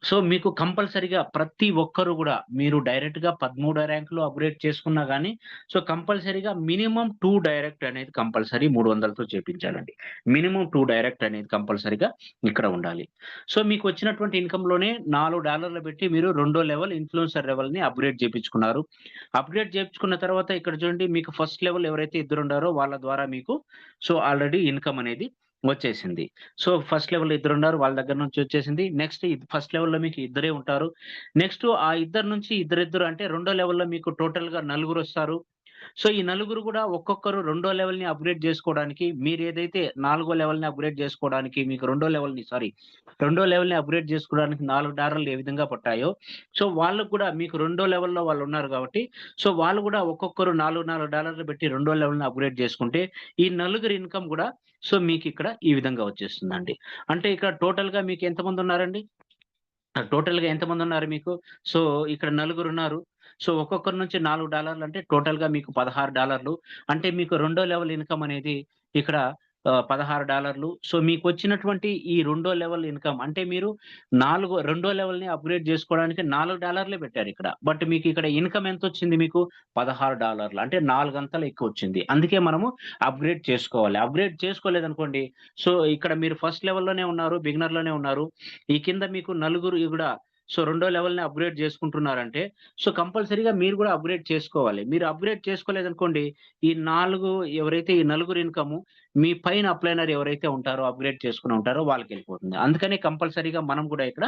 సో, మీకు కంపల్సరీగా ప్రతి ఒక్కరు గూడా మీరు డైరెక్ట్‌గా 13 ర్యాంక్‌లో అప్‌గ్రేడ్ చేసుకున్నా గాని, సో, కంపల్సరీగా మినిమమ్ 2 డైరెక్ట్ అనేది కంపల్సరీ 300తో చేపించాలండి. మినిమమ్ 2 డైరెక్ట్ అనేది కంపల్సరీగా ఇక్కడ ఉండాలి. సో, మీకొచ్చినటువంటి ఇన్‌కమ్‌లోనే $4 పెట్టి మీరు రెండో లెవెల్ ఇన్‌ఫ్లుయెన్సర్ లెవెల్‌ని అప్‌గ్రేడ్ చేపించుకున్నారు. అప్‌గ్రేడ్ చేపించుకున్న తర్వాత ఇక్కడ చూడండి మీకు ఫస్ట్ లెవెల్ ఎవరైతే ఇద్దరుండారో వాళ్ళ ద్వారా మీకు సో, ఆల్రెడీ ఇన్‌కమ్ అనేది వచ్చేసింది. సో, ఫస్ట్ లెవెల్‌లో ఇద్దరున్నారు. వాళ్ళ దగ్గర నుంచి వచ్చేసింది. నెక్స్ట్ ఫస్ట్ లెవెల్‌లో మీకు ఇద్దరే ఉంటారు. నెక్స్ట్ ఆ ఇద్దరు నుంచి ఇద్దరిద్దరు అంటే రెండో లెవెల్‌లో మీకు టోటల్‌గా నలుగురొస్తారు. సో, ఈ నలుగురు గూడా ఒక్కొక్కరు రెండో లెవెల్‌ని అప్‌గ్రేడ్ జేసుకోవడానికి మీరేదైతే నాలుగో లెవెల్‌ని అప్‌గ్రేడ్ జేసుకోవడానికి మీకు రెండో లెవెల్‌ని అప్‌గ్రేడ్ జేసుకోవడానికి $4 ఏ విధంగా పట్టాయో, సో, వాళ్ళకి గూడా మీకు రెండో లెవెల్‌లో వాళ్ళున్నారు గాబట్టి, సో, వాళ్ళు గూడా ఒక్కొక్కరు $4 పెట్టి రెండో లెవెల్‌ని అప్‌గ్రేడ్ జేసుకుంటే, ఈ నలుగురి ఇన్‌కమ్ గూడా సో, మీకిక్కడ ఈ విధంగా వచ్చేస్తుందండి. అంటే ఇక్కడ టోటల్‌గా మీకు ఎంతమందున్నారండి? టోటల్‌గా ఎంతమందున్నారు మీకు? సో, ఇక్కడ నలుగురున్నారు. సో, ఒక్కొక్కరి నుంచి $4 అంటే టోటల్‌గా మీకు $16 అంటే మీకు రెండో లెవెల్ ఇన్‌కమ్ అనేది ఇక్కడ $16 సో, మీకొచ్చినటువంటి ఈ రెండో లెవెల్ ఇన్‌కమ్ అంటే మీరు రెండో లెవెల్‌ని అప్‌గ్రేడ్ జేసుకోవడానికి $4 పెట్టారిక్కడ. బట్ మీకిక్కడ ఇన్‌కమ్ ఎంతొచ్చింది మీకు? $16 అంటే 4 అంతలు ఎక్కువొచ్చింది. అందుకే మనము అప్‌గ్రేడ్ చేసుకోవాలి. అప్‌గ్రేడ్ చేసుకోలేదనుకోండి, సో, ఇక్కడ మీరు ఫస్ట్ లెవెల్‌లోనే ఉన్నారు. బిగినర్‌లోనే ఉన్నారు. ఈ కింద మీకు నలుగురు గూడా సో, రెండో లెవెల్‌ని అప్‌గ్రేడ్ చేసుకుంటున్నారంటే, సో, కంపల్సరీగా మీరు గూడా అప్‌గ్రేడ్ చేసుకోవాలి. మీరు అప్‌గ్రేడ్ చేసుకోలేదనుకోండి, ఈ 4 ఎవరైతే ఈ నలుగురు ఇన్‌కము మీ పైన అప్లైనర్ ఎవరైతే ఉంటారో, అప్‌గ్రేడ్ చేసుకొని ఉంటారో వాళ్ళకెళ్ళిపోతుంది. అందుకని కంపల్సరీగా మనం గూడా ఇక్కడ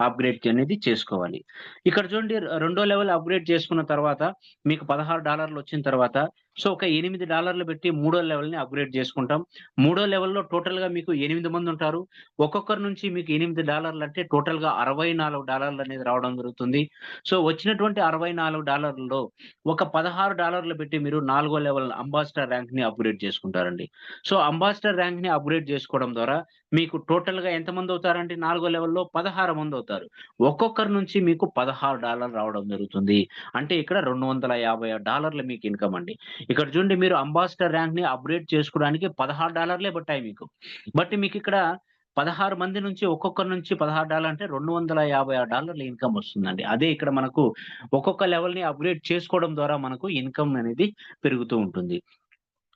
అప్‌గ్రేడ్ అనేది చేసుకోవాలి. ఇక్కడ చూడండి రెండో లెవెల్ అప్‌గ్రేడ్ చేసుకున్న తర్వాత మీకు $16 వచ్చిన తర్వాత సో, ఒక $8 పెట్టి మూడో లెవెల్‌ని అప్‌గ్రేడ్ చేసుకుంటాం. మూడో లెవెల్‌లో టోటల్‌గా మీకు 8 మందుంటారు. ఒక్కొక్కరి నుంచి మీకు $8 అంటే టోటల్‌గా $64 అనేది రావడం జరుగుతుంది. సో, వచ్చినటువంటి $64లో ఒక $16 పెట్టి మీరు నాలుగో లెవెల్ అంబాసిడర్ ర్యాంక్‌ని అప్‌గ్రేడ్ చేసుకుంటారండి. సో, అంబాసిడర్ ర్యాంక్‌ని అప్‌గ్రేడ్ చేసుకోవడం ద్వారా మీకు టోటల్‌గా ఎంతమందవుతారండి నాలుగో లెవెల్‌లో 16 మందవుతారు. ఒక్కొక్కరి నుంచి మీకు $16 రావడం జరుగుతుంది. అంటే ఇక్కడ $250 మీకు ఇన్‌కమ్ అండి. ఇక్కడ చూడండి మీరు అంబాసిడర్ ర్యాంక్‌ని అప్‌గ్రేడ్ చేసుకోవడానికి $16 పట్టాయి మీకు. బట్ మీకిక్కడ 16 మంది నుంచి ఒక్కొక్కరి నుంచి $16 అంటే $256 ఇన్‌కమ్ వస్తుందండి. అదే ఇక్కడ మనకు ఒక్కొక్క లెవెల్‌ని అప్‌గ్రేడ్ చేసుకోవడం ద్వారా మనకు ఇన్‌కమ్ అనేది పెరుగుతూ ఉంటుంది.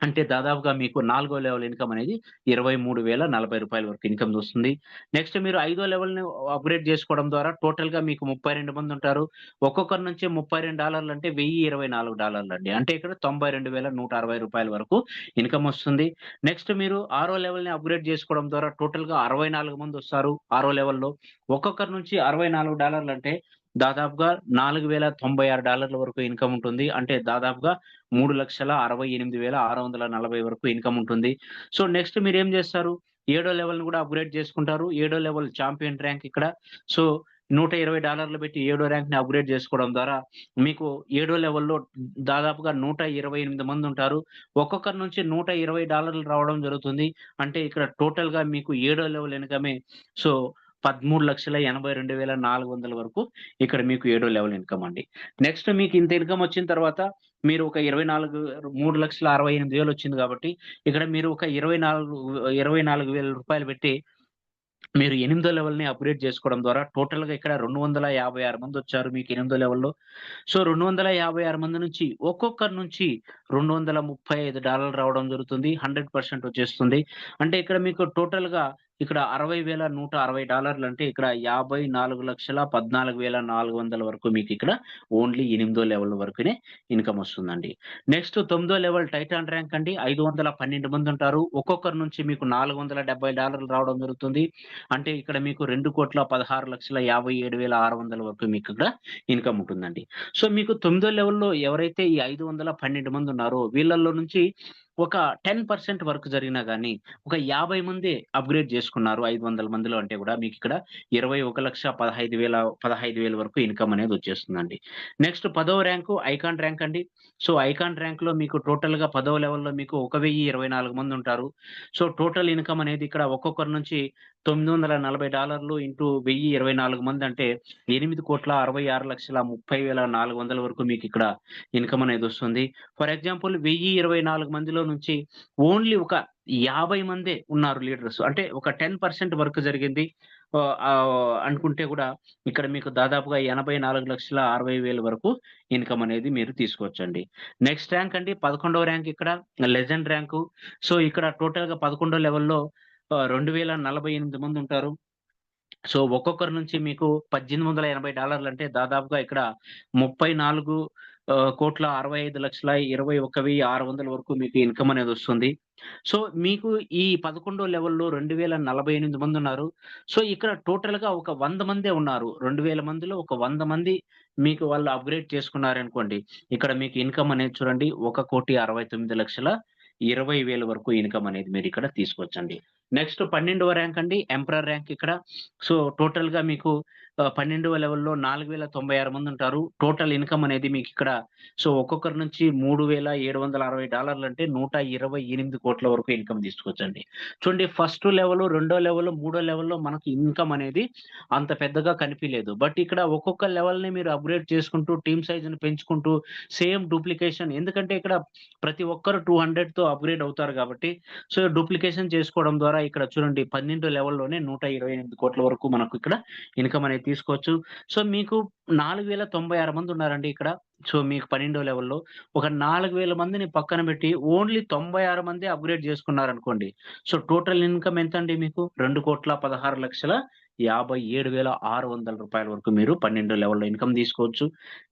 అంటే దాదాపుగా మీకు నాలుగో లెవెల్ ఇన్‌కమ్ అనేది రూ. 23,040 వరకు ఇన్‌కమ్ వస్తుంది. నెక్స్ట్ మీరు ఐదో లెవెల్‌ని అప్‌గ్రేడ్ చేసుకోవడం ద్వారా టోటల్‌గా మీకు 32 మందుంటారు. ఒక్కొక్కరి నుంచి $32 అంటే $1024 అండి. అంటే ఇక్కడ రూ. 92,160 వరకు ఇన్‌కమ్ వస్తుంది. నెక్స్ట్ మీరు ఆరో లెవెల్‌ని అప్‌గ్రేడ్ చేసుకోవడం ద్వారా టోటల్‌గా 64 మందొస్తారు ఆరో లెవెల్‌లో. ఒక్కొక్కరి నుంచి $64 అంటే దాదాపుగా $4,096 వరకు ఇన్‌కమ్ ఉంటుంది. అంటే దాదాపుగా 3,68,640 వరకు ఇన్‌కమ్ ఉంటుంది. సో, నెక్స్ట్ మీరేం జేస్తారు? ఏడో లెవెల్‌ని గూడా అప్‌గ్రేడ్ చేసుకుంటారు. ఏడో లెవెల్ చాంపియన్ ర్యాంక్ ఇక్కడ. సో, $120 పెట్టి ఏడో ర్యాంక్‌ని అప్‌గ్రేడ్ జేసుకోవడం ద్వారా మీకు ఏడో లెవెల్‌లో దాదాపుగా 128 మందుంటారు. ఒక్కొక్కరి నుంచి $120 రావడం జరుగుతుంది. అంటే ఇక్కడ టోటల్‌గా మీకు ఏడో లెవెల్ ఇన్‌కమే సో, 13,82,400 వరకు ఇక్కడ మీకు ఏడో లెవెల్ ఇన్‌కమ్ అండి. నెక్స్ట్ మీకు ఇంత ఇన్‌కమ్ వచ్చిన తర్వాత మీరు ఒక 24 3,68,000 వచ్చింది కాబట్టి, ఇక్కడ మీరు ఒక 24,000 పెట్టి మీరు ఎనిమిదో లెవెల్‌ని అప్‌గ్రేడ్ చేసుకోవడం ద్వారా టోటల్‌గా ఇక్కడ 256 మందొచ్చారు మీకు ఎనిమిదో లెవెల్‌లో. సో, 256 మంది నుంచి ఒక్కొక్కరి నుంచి $235 రావడం జరుగుతుంది. 100% వచ్చేస్తుంది. అంటే ఇక్కడ మీకు టోటల్‌గా ఇక్కడ $60,160 అంటే ఇక్కడ 54,14,400 వరకు మీకిక్కడ ఓన్లీ ఎనిమిదో లెవెల్ వరకునే ఇన్‌కమ్ వస్తుందండి. నెక్స్ట్ తొమ్మిదో లెవెల్ టైటాన్ ర్యాంక్ అండి. 512 మందుంటారు. ఒక్కొక్కరి నుంచి మీకు $470 రావడం జరుగుతుంది. అంటే ఇక్కడ మీకు 2,16,57,600 వరకు మీకిక్కడ ఇన్‌కమ్ ఉంటుందండి. సో, మీకు తొమ్మిదో లెవెల్‌లో ఎవరైతే ఈ 512 మందున్నారో వీళ్ళల్లో నుంచి ఒక 10% వర్క్ జరిగినా గాని, ఒక 50 మందే అప్‌గ్రేడ్ జేసుకున్నారు 500 మందిలో అంటే గూడా మీకిక్కడ 21,15,000 వరకు ఇన్‌కమ్ అనేదొచ్చేస్తుందండి. నెక్స్ట్ పదవ ర్యాంకు ఐకాన్ ర్యాంక్ అండి. సో, ఐకాన్ ర్యాంక్‌లో మీకు టోటల్‌గా పదవ లెవెల్‌లో మీకు 1,024 మందుంటారు. సో, టోటల్ ఇన్‌కమ్ అనేది ఇక్కడ ఒక్కొక్కరి నుంచి $940 ఇంటూ 1,024 మందంటే 8,66,30,400 వరకు మీకిక్కడ ఇన్‌కమ్ అనేదొస్తుంది. ఫర్ ఎగ్జాంపుల్ 1,024 మందిలో నుంచి ఓన్లీ ఒక 50 మందే ఉన్నారు లీడర్స్. అంటే ఒక 10% వర్క్ జరిగింది. అనుకుంటే గూడా ఇక్కడ మీకు దాదాపుగా 84,60,000 వరకు ఇన్‌కమ్ అనేది మీరు తీసుకోవచ్చండి. నెక్స్ట్ ర్యాంక్ అండి 11వ ర్యాంక్ ఇక్కడ లెజెండ్ ర్యాంకు. సో, ఇక్కడ టోటల్‌గా 11 లెవెల్‌లో 2,048 మందుంటారు. సో, ఒక్కొక్కరి నుంచి మీకు $1,880 అంటే దాదాపుగా ఇక్కడ 34 1,65,21,600 వరకు మీకు ఇన్‌కమ్ అనేదొస్తుంది. సో, మీకు ఈ 11 లెవెల్‌లో 2,048 మందున్నారు. సో, ఇక్కడ టోటల్‌గా ఒక 100 మందే ఉన్నారు. 2,000 మందిలో ఒక 100 మంది మీకు వాళ్ళు అప్‌గ్రేడ్ చేసుకున్నారనుకోండి. ఇక్కడ మీకు ఇన్‌కమ్ అనేది చూడండి 1,69,20,000 వరకు ఇన్‌కమ్ అనేది మీరిక్కడ తీసుకోవచ్చండి. నెక్స్ట్ 12వ ర్యాంక్ అండి ఎంపరర్ ర్యాంక్ ఇక్కడ. సో, టోటల్‌గా మీకు 12వ లెవెల్‌లో 4,096 మందుంటారు. టోటల్ ఇన్‌కమ్ అనేది మీకిక్కడ సో, ఒక్కొక్కరి నుంచి $3,760 అంటే 128,00,00,000 వరకు ఇన్‌కమ్ తీసుకోవచ్చండి. చూడండి ఫస్ట్ లెవెలు, రెండో లెవెలు, మూడో లెవెల్‌లో మనకి ఇన్‌కమ్ అనేది అంత పెద్దగా కనిపియలేదు. బట్ ఇక్కడ ఒక్కొక్క లెవెల్‌ని మీరు అప్‌గ్రేడ్ చేసుకుంటూ, టీమ్ సైజ్‌ని పెంచుకుంటూ సేమ్ డూప్లికేషన్ ఎందుకంటే ఇక్కడ ప్రతి ఒక్కరు 200తో అప్‌గ్రేడ్ అవుతారు గాబట్టి సో, డూప్లికేషన్ చేసుకోవడం ద్వారా ఇక్కడ చూడండి 12 లెవెల్‌లోనే 128,00,00,000 వరకు మనకు ఇక్కడ ఇన్‌కమ్ అనేది తీసుకోవచ్చు. సో, మీకు 4,096 మందున్నారండి ఇక్కడ. సో, మీకు 12 లెవెల్‌లో. ఒక 4,000 మందిని పక్కన పెట్టి ఓన్లీ 96 మందే అప్‌గ్రేడ్ చేసుకున్నారనుకోండి. సో, టోటల్ ఇన్‌కమ్ ఎంతండి మీకు? $2,16,57,600 వరకు మీరు 12 లెవెల్‌లో ఇన్‌కమ్ తీసుకోవచ్చు.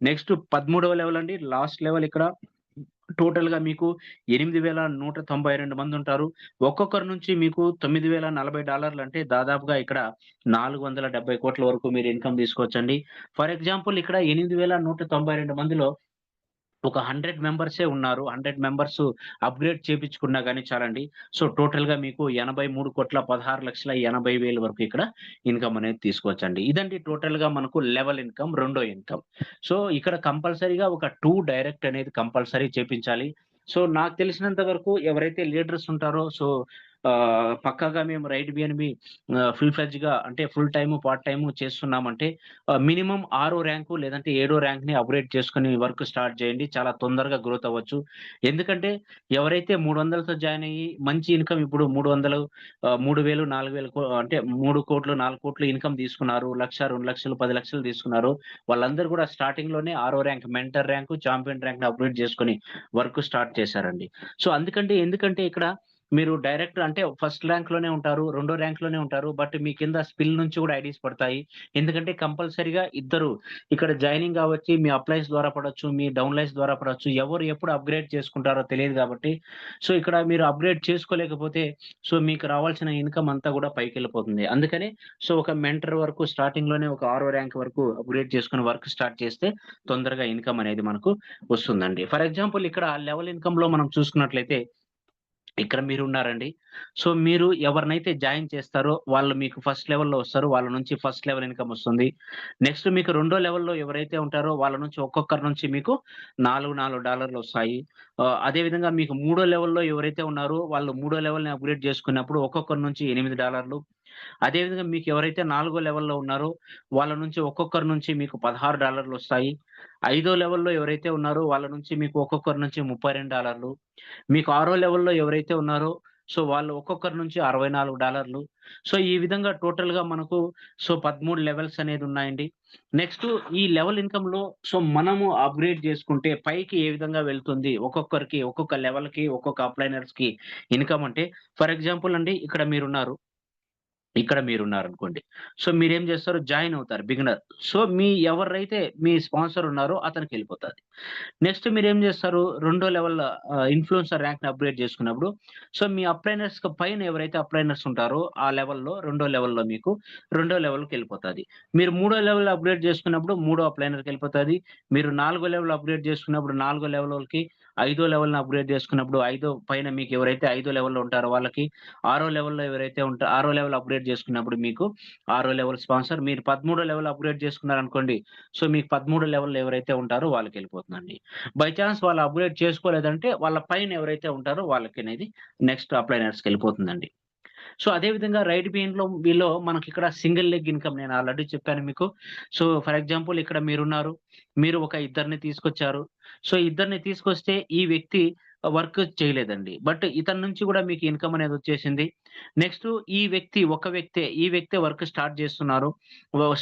నెక్స్ట్ 13వ లెవెల్ అండి. లాస్ట్ లెవెల్ ఇక్కడ టోటల్‌గా మీకు 8,192 మందుంటారు. ఒక్కొక్కరి నుంచి మీకు $9,040 అంటే దాదాపుగా ఇక్కడ 470,00,00,000 వరకు మీరు ఇన్‌కమ్ తీసుకోవచ్చండి. ఫర్ ఎగ్జాంపుల్ ఇక్కడ 8,192 మందిలో ఒక 100 మెంబర్సే ఉన్నారు. 100 మెంబర్స్ అప్‌గ్రేడ్ చేపించుకున్నా గాని చాలండి. సో, టోటల్‌గా మీకు 83,16,80,000 వరకు ఇక్కడ ఇన్‌కమ్ అనేది తీసుకోవచ్చండి. ఇదండి టోటల్‌గా మనకు లెవెల్ ఇన్‌కమ్ రెండో ఇన్‌కమ్. సో, ఇక్కడ కంపల్సరీగా ఒక 2 డైరెక్ట్ అనేది కంపల్సరీ చేపించాలి. సో, నాకు తెలిసినంత వరకు ఎవరైతే లీడర్స్ ఉంటారో సో, పక్కాగా మేము రైట్ బిఎన్‌బి ఫుల్ ఫ్లెడ్జ్‌గా అంటే ఫుల్ టైము, పార్ట్ టైము చేస్తున్నామంటే మినిమమ్ 6 ర్యాంకు లేదంటే 7 ర్యాంక్‌ని అప్‌గ్రేడ్ చేసుకొని వర్క్ స్టార్ట్ చేయండి. చాలా తొందరగా గ్రోత్ అవ్వచ్చు. ఎందుకంటే ఎవరైతే 300తో జాయిన్ అయ్యి మంచి ఇన్‌కమ్ ఇప్పుడు 300 3,000, 4,000 అంటే 3,00,00,000, 4,00,00,000 ఇన్‌కమ్ తీసుకున్నారు. 1,00,000, 2,00,000, 10,00,000 తీసుకున్నారు. వాళ్ళందరూ కూడా స్టార్టింగ్‌లోనే 6 ర్యాంక్ మెంటర్ ర్యాంకు, చాంపియన్ ర్యాంక్‌ని అప్‌గ్రేడ్ చేసుకొని వర్క్ స్టార్ట్ చేశారండి. సో, ఎందుకంటే ఇక్కడ మీరు డైరెక్ట్ అంటే ఫస్ట్ ర్యాంక్‌లోనే ఉంటారు. రెండో ర్యాంక్‌లోనే ఉంటారు. బట్ మీ కింద స్పిల్ నుంచి కూడా ఐడీస్ పడతాయి. ఎందుకంటే కంపల్సరీగా ఇద్దరు ఇక్కడ జాయినింగ్ కావచ్చు, మీ అప్లైస్ ద్వారా పడొచ్చు, మీ డౌన్‌లైన్స్ ద్వారా పడొచ్చు. ఎవరు ఎప్పుడు అప్‌గ్రేడ్ చేసుకుంటారో తెలీదు కాబట్టి, సో, ఇక్కడ మీరు అప్‌గ్రేడ్ చేసుకోలేకపోతే, సో, మీకు రావాల్సిన ఇన్‌కమ్ అంతా కూడా పైకెళ్ళిపోతుంది. అందుకని సో, ఒక మెంటర్ వరకు స్టార్టింగ్‌లోనే ఒక ఆరో ర్యాంక్ వరకు అప్‌గ్రేడ్ చేసుకొని వర్క్ స్టార్ట్ చేస్తే తొందరగా ఇన్‌కమ్ అనేది మనకు వస్తుందండి. ఫర్ ఎగ్జాంపుల్ ఇక్కడ లెవెల్ ఇన్‌కమ్‌లో మనం చూసుకున్నట్లయితే ఇక్కడ మీరున్నారండి. సో, మీరు ఎవరినైతే జాయిన్ చేస్తారో వాళ్ళు మీకు ఫస్ట్ లెవెల్‌లో వస్తారు. వాళ్ళ నుంచి ఫస్ట్ లెవెల్ ఇన్‌కమ్ వస్తుంది. నెక్స్ట్ మీకు రెండో లెవెల్‌లో ఎవరైతే ఉంటారో వాళ్ళ నుంచి ఒక్కొక్కరి నుంచి మీకు $4 వస్తాయి. అదే విధంగా మీకు మూడో లెవెల్‌లో ఎవరైతే ఉన్నారో వాళ్ళు మూడో లెవెల్‌ని అప్‌గ్రేడ్ చేసుకున్నప్పుడు ఒక్కొక్కరి నుంచి $8 అదే విధంగా మీకు ఎవరైతే నాలుగో లెవెల్‌లో ఉన్నారో వాళ్ళ నుంచి ఒక్కొక్కరి నుంచి మీకు $16 వస్తాయి. ఐదో లెవెల్‌లో ఎవరైతే ఉన్నారో వాళ్ళ నుంచి మీకు ఒక్కొక్కరి నుంచి $32 మీకు ఆరో లెవెల్‌లో ఎవరైతే ఉన్నారో సో, వాళ్ళు ఒక్కొక్కరి నుంచి $64 సో, ఈ విధంగా టోటల్‌గా మనకు సో, 13 లెవెల్స్ అనేది ఉన్నాయండి. నెక్స్ట్ ఈ లెవెల్ ఇన్‌కమ్‌లో సో, మనము అప్‌గ్రేడ్ చేసుకుంటే పైకి ఏ విధంగా వెళ్తుంది? ఒక్కొక్కరికి ఒక్కొక్క లెవెల్‌కి, ఒక్కొక్క అప్లైనర్స్‌కి ఇన్‌కమ్ అంటే ఫర్ ఎగ్జాంపుల్ అండి ఇక్కడ మీరున్నారు. ఇక్కడ మీరున్నారనుకోండి. సో, మీరేం జేస్తారు జాయిన్ అవుతారు బిగినర్. సో, ఎవరైతే మీ స్పాన్సర్ ఉన్నారో అతనికెళ్ళిపోతది. నెక్స్ట్ మీరేం జేస్తారు రెండో లెవెల్ ఇన్‌ఫ్లుయెన్సర్ ర్యాంక్‌ని అప్‌గ్రేడ్ చేసుకున్నప్పుడు సో, మీ అప్లైనర్స్‌కి పైన ఎవరైతే అప్లైనర్స్ ఉంటారో ఆ లెవెల్‌లో రెండో లెవెల్‌లో మీకు రెండో లెవెల్‌కెళ్ళిపోతది. మీరు మూడో లెవెల్ అప్‌గ్రేడ్ చేసుకున్నప్పుడు మూడో అప్లైనర్‌కెళ్ళిపోతది. మీరు నాలుగో లెవెల్ అప్‌గ్రేడ్ చేసుకున్నప్పుడు నాలుగో లెవెలోళ్ళకి, ఐదో లెవెల్‌ని అప్‌గ్రేడ్ చేసుకున్నప్పుడు ఐదో పైన మీకు ఎవరైతే ఐదో లెవెల్‌లో ఉంటారో వాళ్ళకి, ఆరో లెవెల్‌లో ఎవరైతే ఆరో లెవెల్ అప్‌గ్రేడ్ చేసుకున్నప్పుడు మీకు ఆరో లెవెల్ స్పాన్సర్. మీరు 13 లెవెల్ అప్‌గ్రేడ్ చేసుకున్నారనుకోండి. సో, మీకు 13 లెవెల్‌లో ఎవరైతే ఉంటారో వాళ్ళకెళ్ళిపోతుందండి. బై చాన్స్ వాళ్ళు అప్‌గ్రేడ్ చేసుకోలేదంటే వాళ్ళ పైన ఎవరైతే ఉంటారో వాళ్ళకనేది నెక్స్ట్ అప్లైనర్స్‌కెళ్ళిపోతుందండి. సో, అదే విధంగా రైట్ వీలో మనకిక్కడ సింగిల్ లెగ్ ఇన్‌కమ్ నేను ఆల్రెడీ చెప్పాను మీకు. సో, ఫర్ ఎగ్జాంపుల్ ఇక్కడ మీరున్నారు. మీరు ఒక ఇద్దరిని తీసుకొచ్చారు. సో, ఇద్దరిని తీసుకొస్తే ఈ వ్యక్తి వర్క్ చేయలేదండి. బట్ ఇతని నుంచి గూడా మీకు ఇన్‌కమ్ అనేదొచ్చేసింది. నెక్స్ట్ ఈ వ్యక్తే వర్క్ స్టార్ట్ చేస్తున్నారు.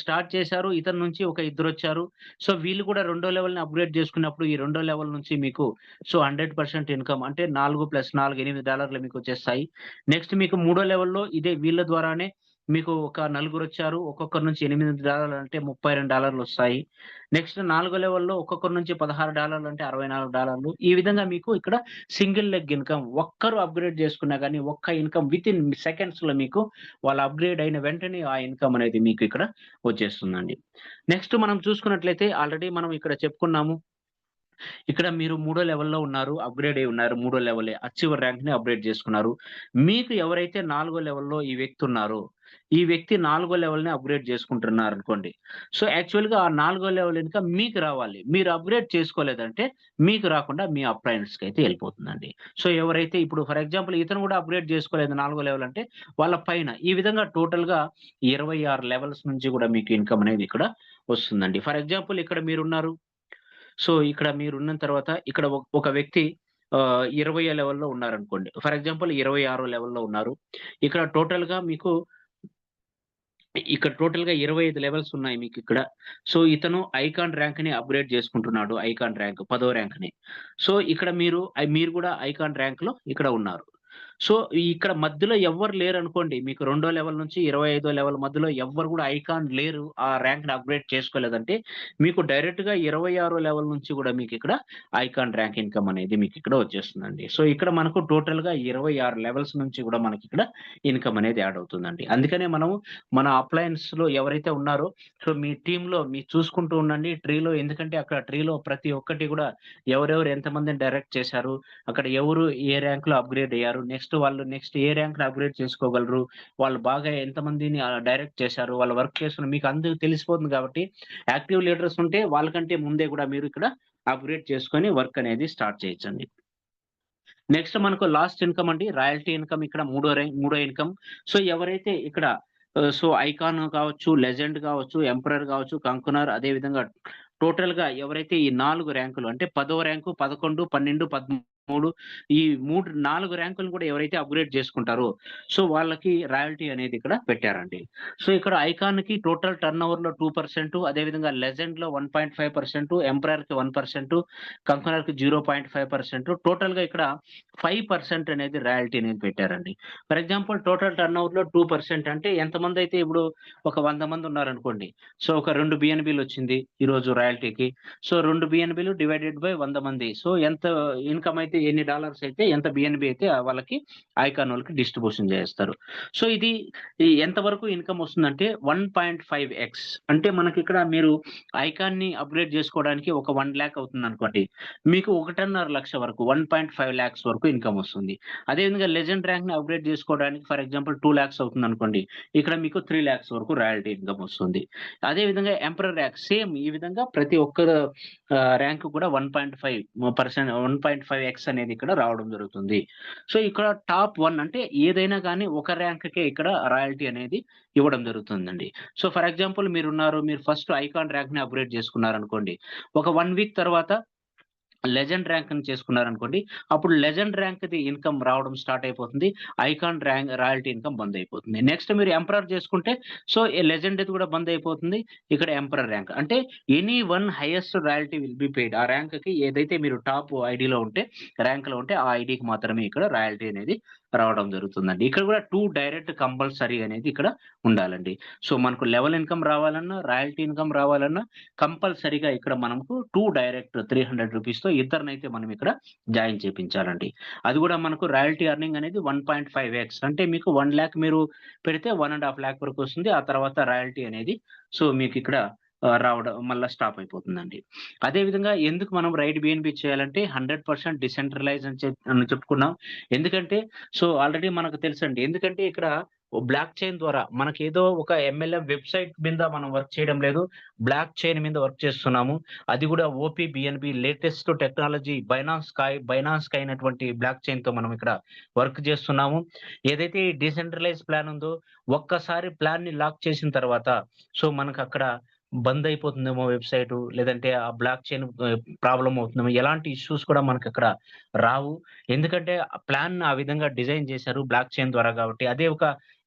స్టార్ట్ చేశారు. ఇతని నుంచి ఒక ఇద్దరొచ్చారు. సో, వీళ్ళు కూడా రెండో లెవెల్‌ని అప్‌గ్రేడ్ చేసుకున్నప్పుడు ఈ రెండో లెవెల్ నుంచి మీకు సో, 100% ఇన్‌కమ్ అంటే 4 + 4 $8 మీకొచ్చేస్తాయి. నెక్స్ట్ మీకు మూడో లెవెల్‌లో ఇదే వీళ్ళ ద్వారానే మీకు ఒక నలుగురొచ్చారు. ఒక్కొక్కరి నుంచి $8 అంటే $32 వస్తాయి. నెక్స్ట్ నాలుగో లెవెల్‌లో ఒక్కొక్కరి నుంచి $16 అంటే $64 ఈ విధంగా మీకు ఇక్కడ సింగిల్ లెగ్ ఇన్‌కమ్ ఒక్కరు అప్‌గ్రేడ్ చేసుకున్నా గాని ఒక్క ఇన్‌కమ్ వితిన్ సెకండ్స్‌లో మీకు వాళ్ళు అప్‌గ్రేడ్ అయిన వెంటనే ఆ ఇన్‌కమ్ అనేది మీకు ఇక్కడ వచ్చేస్తుందండి. నెక్స్ట్ మనం చూసుకున్నట్లయితే ఆల్రెడీ మనం ఇక్కడ చెప్పుకున్నాము. ఇక్కడ మీరు మూడో లెవెల్‌లో ఉన్నారు. అప్‌గ్రేడ్ అయ్యి ఉన్నారు. మూడో లెవెలే. అచీవర్ ర్యాంక్‌ని అప్‌గ్రేడ్ చేసుకున్నారు. మీకు ఎవరైతే నాలుగో లెవెల్‌లో ఈ వ్యక్తి ఉన్నారో, ఈ వ్యక్తి నాలుగో లెవెల్‌ని అప్‌గ్రేడ్ చేసుకుంటున్నారనుకోండి. సో, యాక్చువల్‌గా ఆ నాలుగో లెవెల్ ఇన్‌కమ్ మీకు రావాలి. మీరు అప్‌గ్రేడ్ చేసుకోలేదంటే మీకు రాకుండా మీ అప్లయన్స్‌కైతే ఎళ్ళిపోతుందండి. సో, ఎవరైతే ఇప్పుడు ఫర్ ఎగ్జాంపుల్ ఇతను కూడా అప్‌గ్రేడ్ చేసుకోలేదు నాలుగో లెవెల్ అంటే వాళ్ళ పైన ఈ విధంగా టోటల్‌గా 26 లెవెల్స్ నుంచి కూడా మీకు ఇన్‌కమ్ అనేది ఇక్కడ వస్తుందండి. ఫర్ ఎగ్జాంపుల్ ఇక్కడ మీరున్నారు. సో, ఇక్కడ మీరున్న తర్వాత ఇక్కడ ఒక వ్యక్తి 20 లెవెల్‌లో ఉన్నారనుకోండి. ఫర్ ఎగ్జాంపుల్ 26 లెవెల్‌లో ఉన్నారు. ఇక్కడ టోటల్‌గా మీకు ఇక్కడ టోటల్‌గా 25 లెవెల్స్ ఉన్నాయి మీకిక్కడ. సో, ఇతను ఐకాన్ ర్యాంక్‌ని అప్‌గ్రేడ్ చేసుకుంటున్నాడు. ఐకాన్ ర్యాంక్ 10వ ర్యాంక్‌ని. సో, ఇక్కడ మీరు కూడా ఐకాన్ ర్యాంక్‌లో ఇక్కడ ఉన్నారు. సో, ఇక్కడ మధ్యలో ఎవ్వరు లేరనుకోండి. మీకు రెండో లెవెల్ నుంచి 25 లెవెల్ మధ్యలో ఎవ్వరు కూడా ఐకాన్ లేరు. ఆ ర్యాంక్‌ని అప్‌గ్రేడ్ చేసుకోలేదంటే, మీకు డైరెక్ట్‌గా 26 లెవెల్ నుంచి కూడా మీకిక్కడ ఐకాన్ ర్యాంక్ ఇన్‌కమ్ అనేది మీకిక్కడ వచ్చేస్తుందండి. సో, ఇక్కడ మనకు టోటల్‌గా 26 లెవెల్స్ నుంచి కూడా మనకిక్కడ ఇన్‌కమ్ అనేది యాడ్ అవుతుందండి. అందుకనే మనము మన అప్లయన్స్‌లో ఎవరైతే ఉన్నారో, సో, మీ టీమ్‌లో మీరు చూసుకుంటూ ఉండండి ట్రీలో ఎందుకంటే అక్కడ ట్రీలో ప్రతి ఒక్కటి కూడా ఎవరెవరు ఎంతమందిని డైరెక్ట్ చేశారు, అక్కడ ఎవరు ఏ ర్యాంక్‌లో అప్‌గ్రేడ్ అయ్యారు, నెక్స్ట్ ఏ ర్యాంక్‌ని అప్‌గ్రేడ్ చేసుకోగలరు, వాళ్ళు బాగా ఎంతమందిని డైరెక్ట్ చేశారు, వాళ్ళు వర్క్ చేస్తున్న మీకు అందరికి తెలిసిపోతుంది కాబట్టి యాక్టివ్ లీడర్స్ ఉంటే వాళ్ళకంటే ముందే కూడా మీరు ఇక్కడ అప్‌గ్రేడ్ చేసుకొని వర్క్ అనేది స్టార్ట్ చేయొచ్చండి. నెక్స్ట్ మనకు లాస్ట్ ఇన్‌కమ్ అండి. రాయల్టీ ఇన్‌కమ్ ఇక్కడ మూడో ఇన్‌కమ్. సో, ఎవరైతే ఇక్కడ సో, ఐకాన్ కావచ్చు, లెజెండ్ కావచ్చు, ఎంపరర్ కావచ్చు, కంకనర్ అదే విధంగా టోటల్‌గా ఎవరైతే ఈ 4 ర్యాంకులు అంటే 10వ ర్యాంకు, 11, 12, 13 ఈ 4 ర్యాంకులను కూడా ఎవరైతే అప్‌గ్రేడ్ చేసుకుంటారో, సో, వాళ్ళకి రాయల్టీ అనేది ఇక్కడ పెట్టారండి. సో, ఇక్కడ ఐకాన్‌కి టోటల్ టర్నోవర్‌లో 2% అదే విధంగా లెజెండ్‌లో 1.5%, ఎంపరర్‌కి 1%, కంకనర్‌కి 0.5% టోటల్‌గా ఇక్కడ 5% అనేది రాయల్టీ అనేది పెట్టారండి. ఫర్ ఎగ్జాంపుల్ టోటల్ టర్నోవర్‌లో 2% అంటే ఎంతమందైతే ఇప్పుడు ఒక 100 మంది ఉన్నారనుకోండి. సో, ఒక 2 బిఎన్‌బిలొచ్చింది ఈరోజు రాయల్టీకి. సో, 2 బిఎన్‌బిలు డివైడెడ్ బై 100 మంది. సో, ఎంత ఇన్‌కమ్ అయితే ఎన్ని డాలర్స్ అయితే ఎంత బిఎన్‌బి అయితే వాళ్ళకి ఐకాన్ వాళ్ళకి డిస్ట్రిబ్యూషన్ చేస్తారు. సో, ఇది ఎంత వరకు ఇన్‌కమ్ వస్తుందంటే 1.5x అంటే మనకిక్కడ మీరు ఐకాన్‌ని అప్‌గ్రేడ్ చేసుకోవడానికి ఒక 1,00,000 అవుతుందనుకోండి. మీకు 1.5 లక్ష వరకు 1.5 లాక్స్ వరకు ఇన్‌కమ్ వస్తుంది. అదే విధంగా లెజెండ్ ర్యాంక్‌ని అప్‌గ్రేడ్ చేసుకోవడానికి ఫర్ ఎగ్జాంపుల్ 2 లాక్స్ అవుతుందనుకోండి. ఇక్కడ మీకు 3 లాక్స్ వరకు రాయల్టీ ఇన్‌కమ్ వస్తుంది. అదే విధంగా ఎంపరర్ ర్యాంక్ సేమ్ ఈ విధంగా ప్రతి ఒక్క ర్యాంక్ కూడా 1.5x అనేది ఇక్కడ రావడం జరుగుతుంది. సో, ఇక్కడ టాప్ 1 అంటే ఏదైనా గాని ఒక ర్యాంక్‌కే ఇక్కడ రాయల్టీ అనేది ఇవ్వడం జరుగుతుందండి. సో, ఫర్ ఎగ్జాంపుల్ మీరున్నారు. మీరు ఫస్ట్ ఐకాన్ ర్యాంక్‌ని అప్‌గ్రేడ్ చేసుకున్నారనుకోండి. ఒక 1 వీక్ తర్వాత లెజెండ్ ర్యాంక్‌ని చేసుకున్నారనుకోండి. అప్పుడు లెజెండ్ ర్యాంక్‌ది ఇన్‌కమ్ రావడం స్టార్ట్ అయిపోతుంది. ఐకాన్ రాయల్టీ ఇన్‌కమ్ బందయిపోతుంది. నెక్స్ట్ మీరు ఎంపరర్ చేసుకుంటే సో, లెజెండ్‌ది కూడా బందయిపోతుంది. ఇక్కడ ఎంపరర్ ర్యాంక్. అంటే any one highest royalty will be paid. ఆ ర్యాంక్‌కి ఏదైతే మీరు టాప్ ఐడీలో ఉంటే, ర్యాంక్‌లో ఉంటే ఆ ఐడీకి మాత్రమే ఇక్కడ రాయల్టీ అనేది రావడం జరుగుతుందండి. ఇక్కడ కూడా 2 డైరెక్ట్ కంపల్సరీ అనేది ఇక్కడ ఉండాలండి. సో, మనకు లెవెల్ ఇన్‌కమ్ రావాలన్నా, రాయల్టీ ఇన్‌కమ్ రావాలన్నా కంపల్సరీగా ఇక్కడ మనకు 2 డైరెక్ట్ ₹300తో ఇద్దరినైతే మనం ఇక్కడ జాయిన్ చేపించాలండి. అది గూడా మనకు రాయల్టీ ఎర్నింగ్ అనేది 1.5x అంటే మీకు 1,00,000 మీరు పెడితే 1,50,000 వరకొస్తుంది. ఆ తర్వాత రాయల్టీ అనేది సో, మీకిక్కడ రావడం మళ్ళా స్టాప్ అయిపోతుందండి. అదే విధంగా ఎందుకు మనం రైట్ బిఎన్‌బి చేయాలంటే 100% డిసెంట్రలైజ్ అని చెప్పుకున్నాం. ఎందుకంటే సో, ఆల్రెడీ మనకు తెలుసండి. ఎందుకంటే ఇక్కడ బ్లాక్ చైన్ ద్వారా మనకేదో ఒక ఎంఎల్ఎం వెబ్‌సైట్ మీద మనం వర్క్ చేయడం లేదు. బ్లాక్ చైన్ మీద వర్క్ చేస్తున్నాము. అది గూడా ఓపీ బిఎన్‌బి లేటెస్ట్ టెక్నాలజీ బైనాన్స్‌కి అయినటువంటి బ్లాక్ చైన్‌తో మనం ఇక్కడ వర్క్ చేస్తున్నాము. ఏదైతే ఈ డీసెంట్రలైజ్ ప్లాన్ ఉందో ఒక్కసారి ప్లాన్‌ని లాక్ చేసిన తర్వాత సో, మనకక్కడ బంద్ అయిపోతుందేమో వెబ్‌సైటు లేదంటే ఆ బ్లాక్ చైన్ ప్రాబ్లమ్ అవుతుందేమో ఎలాంటి ఇష్యూస్ కూడా మనకక్కడ రావు. ఎందుకంటే ఆ ప్లాన్‌ని ఆ విధంగా డిజైన్ చేశారు బ్లాక్ చైన్ ద్వారా కాబట్టి. అదే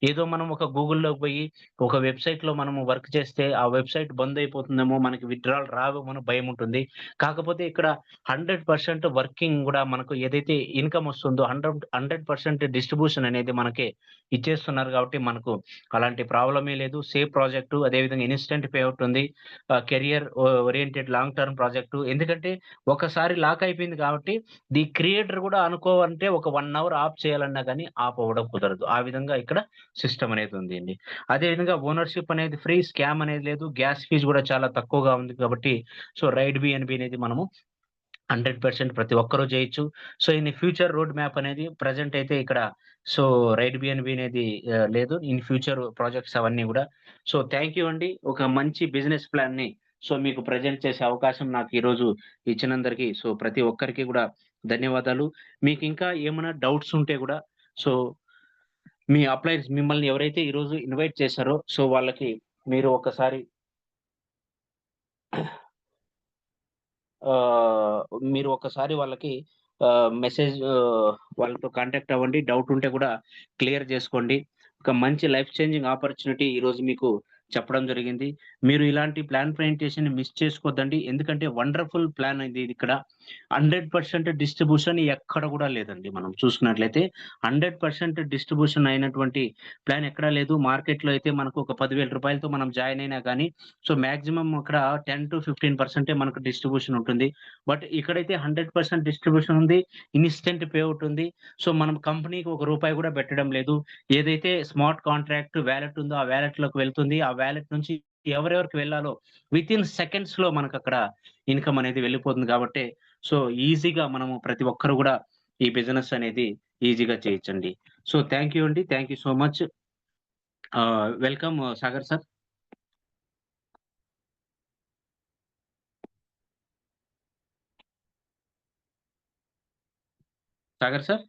ఏదో మనం ఒక గూగుల్‌లోకి పోయి ఒక వెబ్‌సైట్‌లో మనము వర్క్ చేస్తే ఆ వెబ్‌సైట్ బంద్ అయిపోతుందేమో, మనకి విత్‌డ్రాల్ రావేమో అని భయముంటుంది. కాకపోతే ఇక్కడ 100% వర్కింగ్ గూడా మనకు ఏదైతే ఇన్‌కమ్ వస్తుందో 100% డిస్ట్రిబ్యూషన్ అనేది మనకి ఇచ్చేస్తున్నారు కాబట్టి మనకు అలాంటి ప్రాబ్లమే లేదు. సేఫ్ ప్రాజెక్టు అదేవిధంగా ఇన్‌స్టంట్ పే ఔట్ ఉంది. Career oriented long term project. ఎందుకంటే ఒకసారి లాక్ అయిపోయింది కాబట్టి క్రియేటర్ గూడా అనుకోవంటే ఒక 1 అవర్ ఆఫ్ చేయాలన్నా గాని ఆఫ్ అవ్వడం కుదరదు. ఆ విధంగా ఇక్కడ సిస్టమ్ అనేది ఉందండి. అదే విధంగా ఓనర్‌షిప్ అనేది ఫ్రీ, స్కామ్ అనేది లేదు. గ్యాస్ ఫీస్ గూడా చాలా తక్కువగా ఉంది కాబట్టి సో, రైడ్ బిఎన్‌బి అనేది మనము 100% ప్రతి ఒక్కరు చేయొచ్చు. So, in future road map అనేది ప్రెజెంట్ అయితే ఇక్కడ సో, రైడ్ బిఎన్‌బి అనేది లేదు. ఇన్ ఫ్యూచర్ ప్రాజెక్ట్స్ అవన్నీ గూడా. సో, థాంక్ యూ అండి. ఒక మంచి బిజినెస్ ప్లాన్‌ని సో, మీకు ప్రెజెంట్ చేసే అవకాశం నాకు ఈరోజు ఇచ్చినందరికి సో, ప్రతి ఒక్కరికి గూడా ధన్యవాదాలు. మీకింకా ఏమైనా డౌట్స్ ఉంటే గూడా సో, మిమ్మల్ని ఎవరైతే ఈరోజు ఇన్వైట్ చేశారో సో, వాళ్ళకి మీరు ఒకసారి ఆహ్, మీరు ఒకసారి వాళ్ళకి మెసేజ్ వాళ్ళతో కాంటాక్ట్ అవ్వండి. డౌట్ ఉంటే కూడా క్లియర్ జేసుకోండి. ఒక మంచి లైఫ్ చేంజింగ్ ఆపర్చునిటీ ఈరోజు మీకు చెప్పడం జరిగింది. మీరు ఇలాంటి ప్లాన్ ప్రెజెంటేషన్‌ని మిస్ చేసుకోవద్దండి. ఎందుకంటే వండర్‌ఫుల్ ప్లాన్ ఇది ఇక్కడ. 100% డిస్ట్రిబ్యూషన్ ఎక్కడ గూడా లేదండి. మనం చూసుకున్నట్లయితే 100% డిస్ట్రిబ్యూషన్ అయినటువంటి ప్లాన్ ఎక్కడా లేదు. మార్కెట్‌లో అయితే మనకు ఒక రూ. 10,000తో మనం జాయిన్ అయినా గానీ సో, మాక్సిమం అక్కడ 10-15% మనకు డిస్ట్రిబ్యూషన్ ఉంటుంది. బట్ ఇక్కడైతే 100% డిస్ట్రిబ్యూషన్ ఉంది. ఇన్‌స్టంట్ పే ఔట్ ఉంది. సో, మనం కంపెనీకి ఒక రూపాయి కూడా పెట్టడం లేదు. ఏదైతే స్మార్ట్ కాంట్రాక్ట్ వాలెట్ ఉందో ఆ వాలెట్‌లోకి వెళ్తుంది. ఆ వాలెట్ నుంచి ఎవరెవరికి వెళ్ళాలో వితిన్ సెకండ్స్‌లో మనకక్కడ ఇన్‌కమ్ అనేది వెళ్ళిపోతుంది కాబట్టే సో, ఈజీగా మనము ప్రతి ఒక్కరు గూడా ఈ బిజినెస్ అనేది ఈజీగా చేయొచ్చండి. సో, థాంక్ యూ అండి. Thank you so much. Welcome Sagar sir. Sagar sir?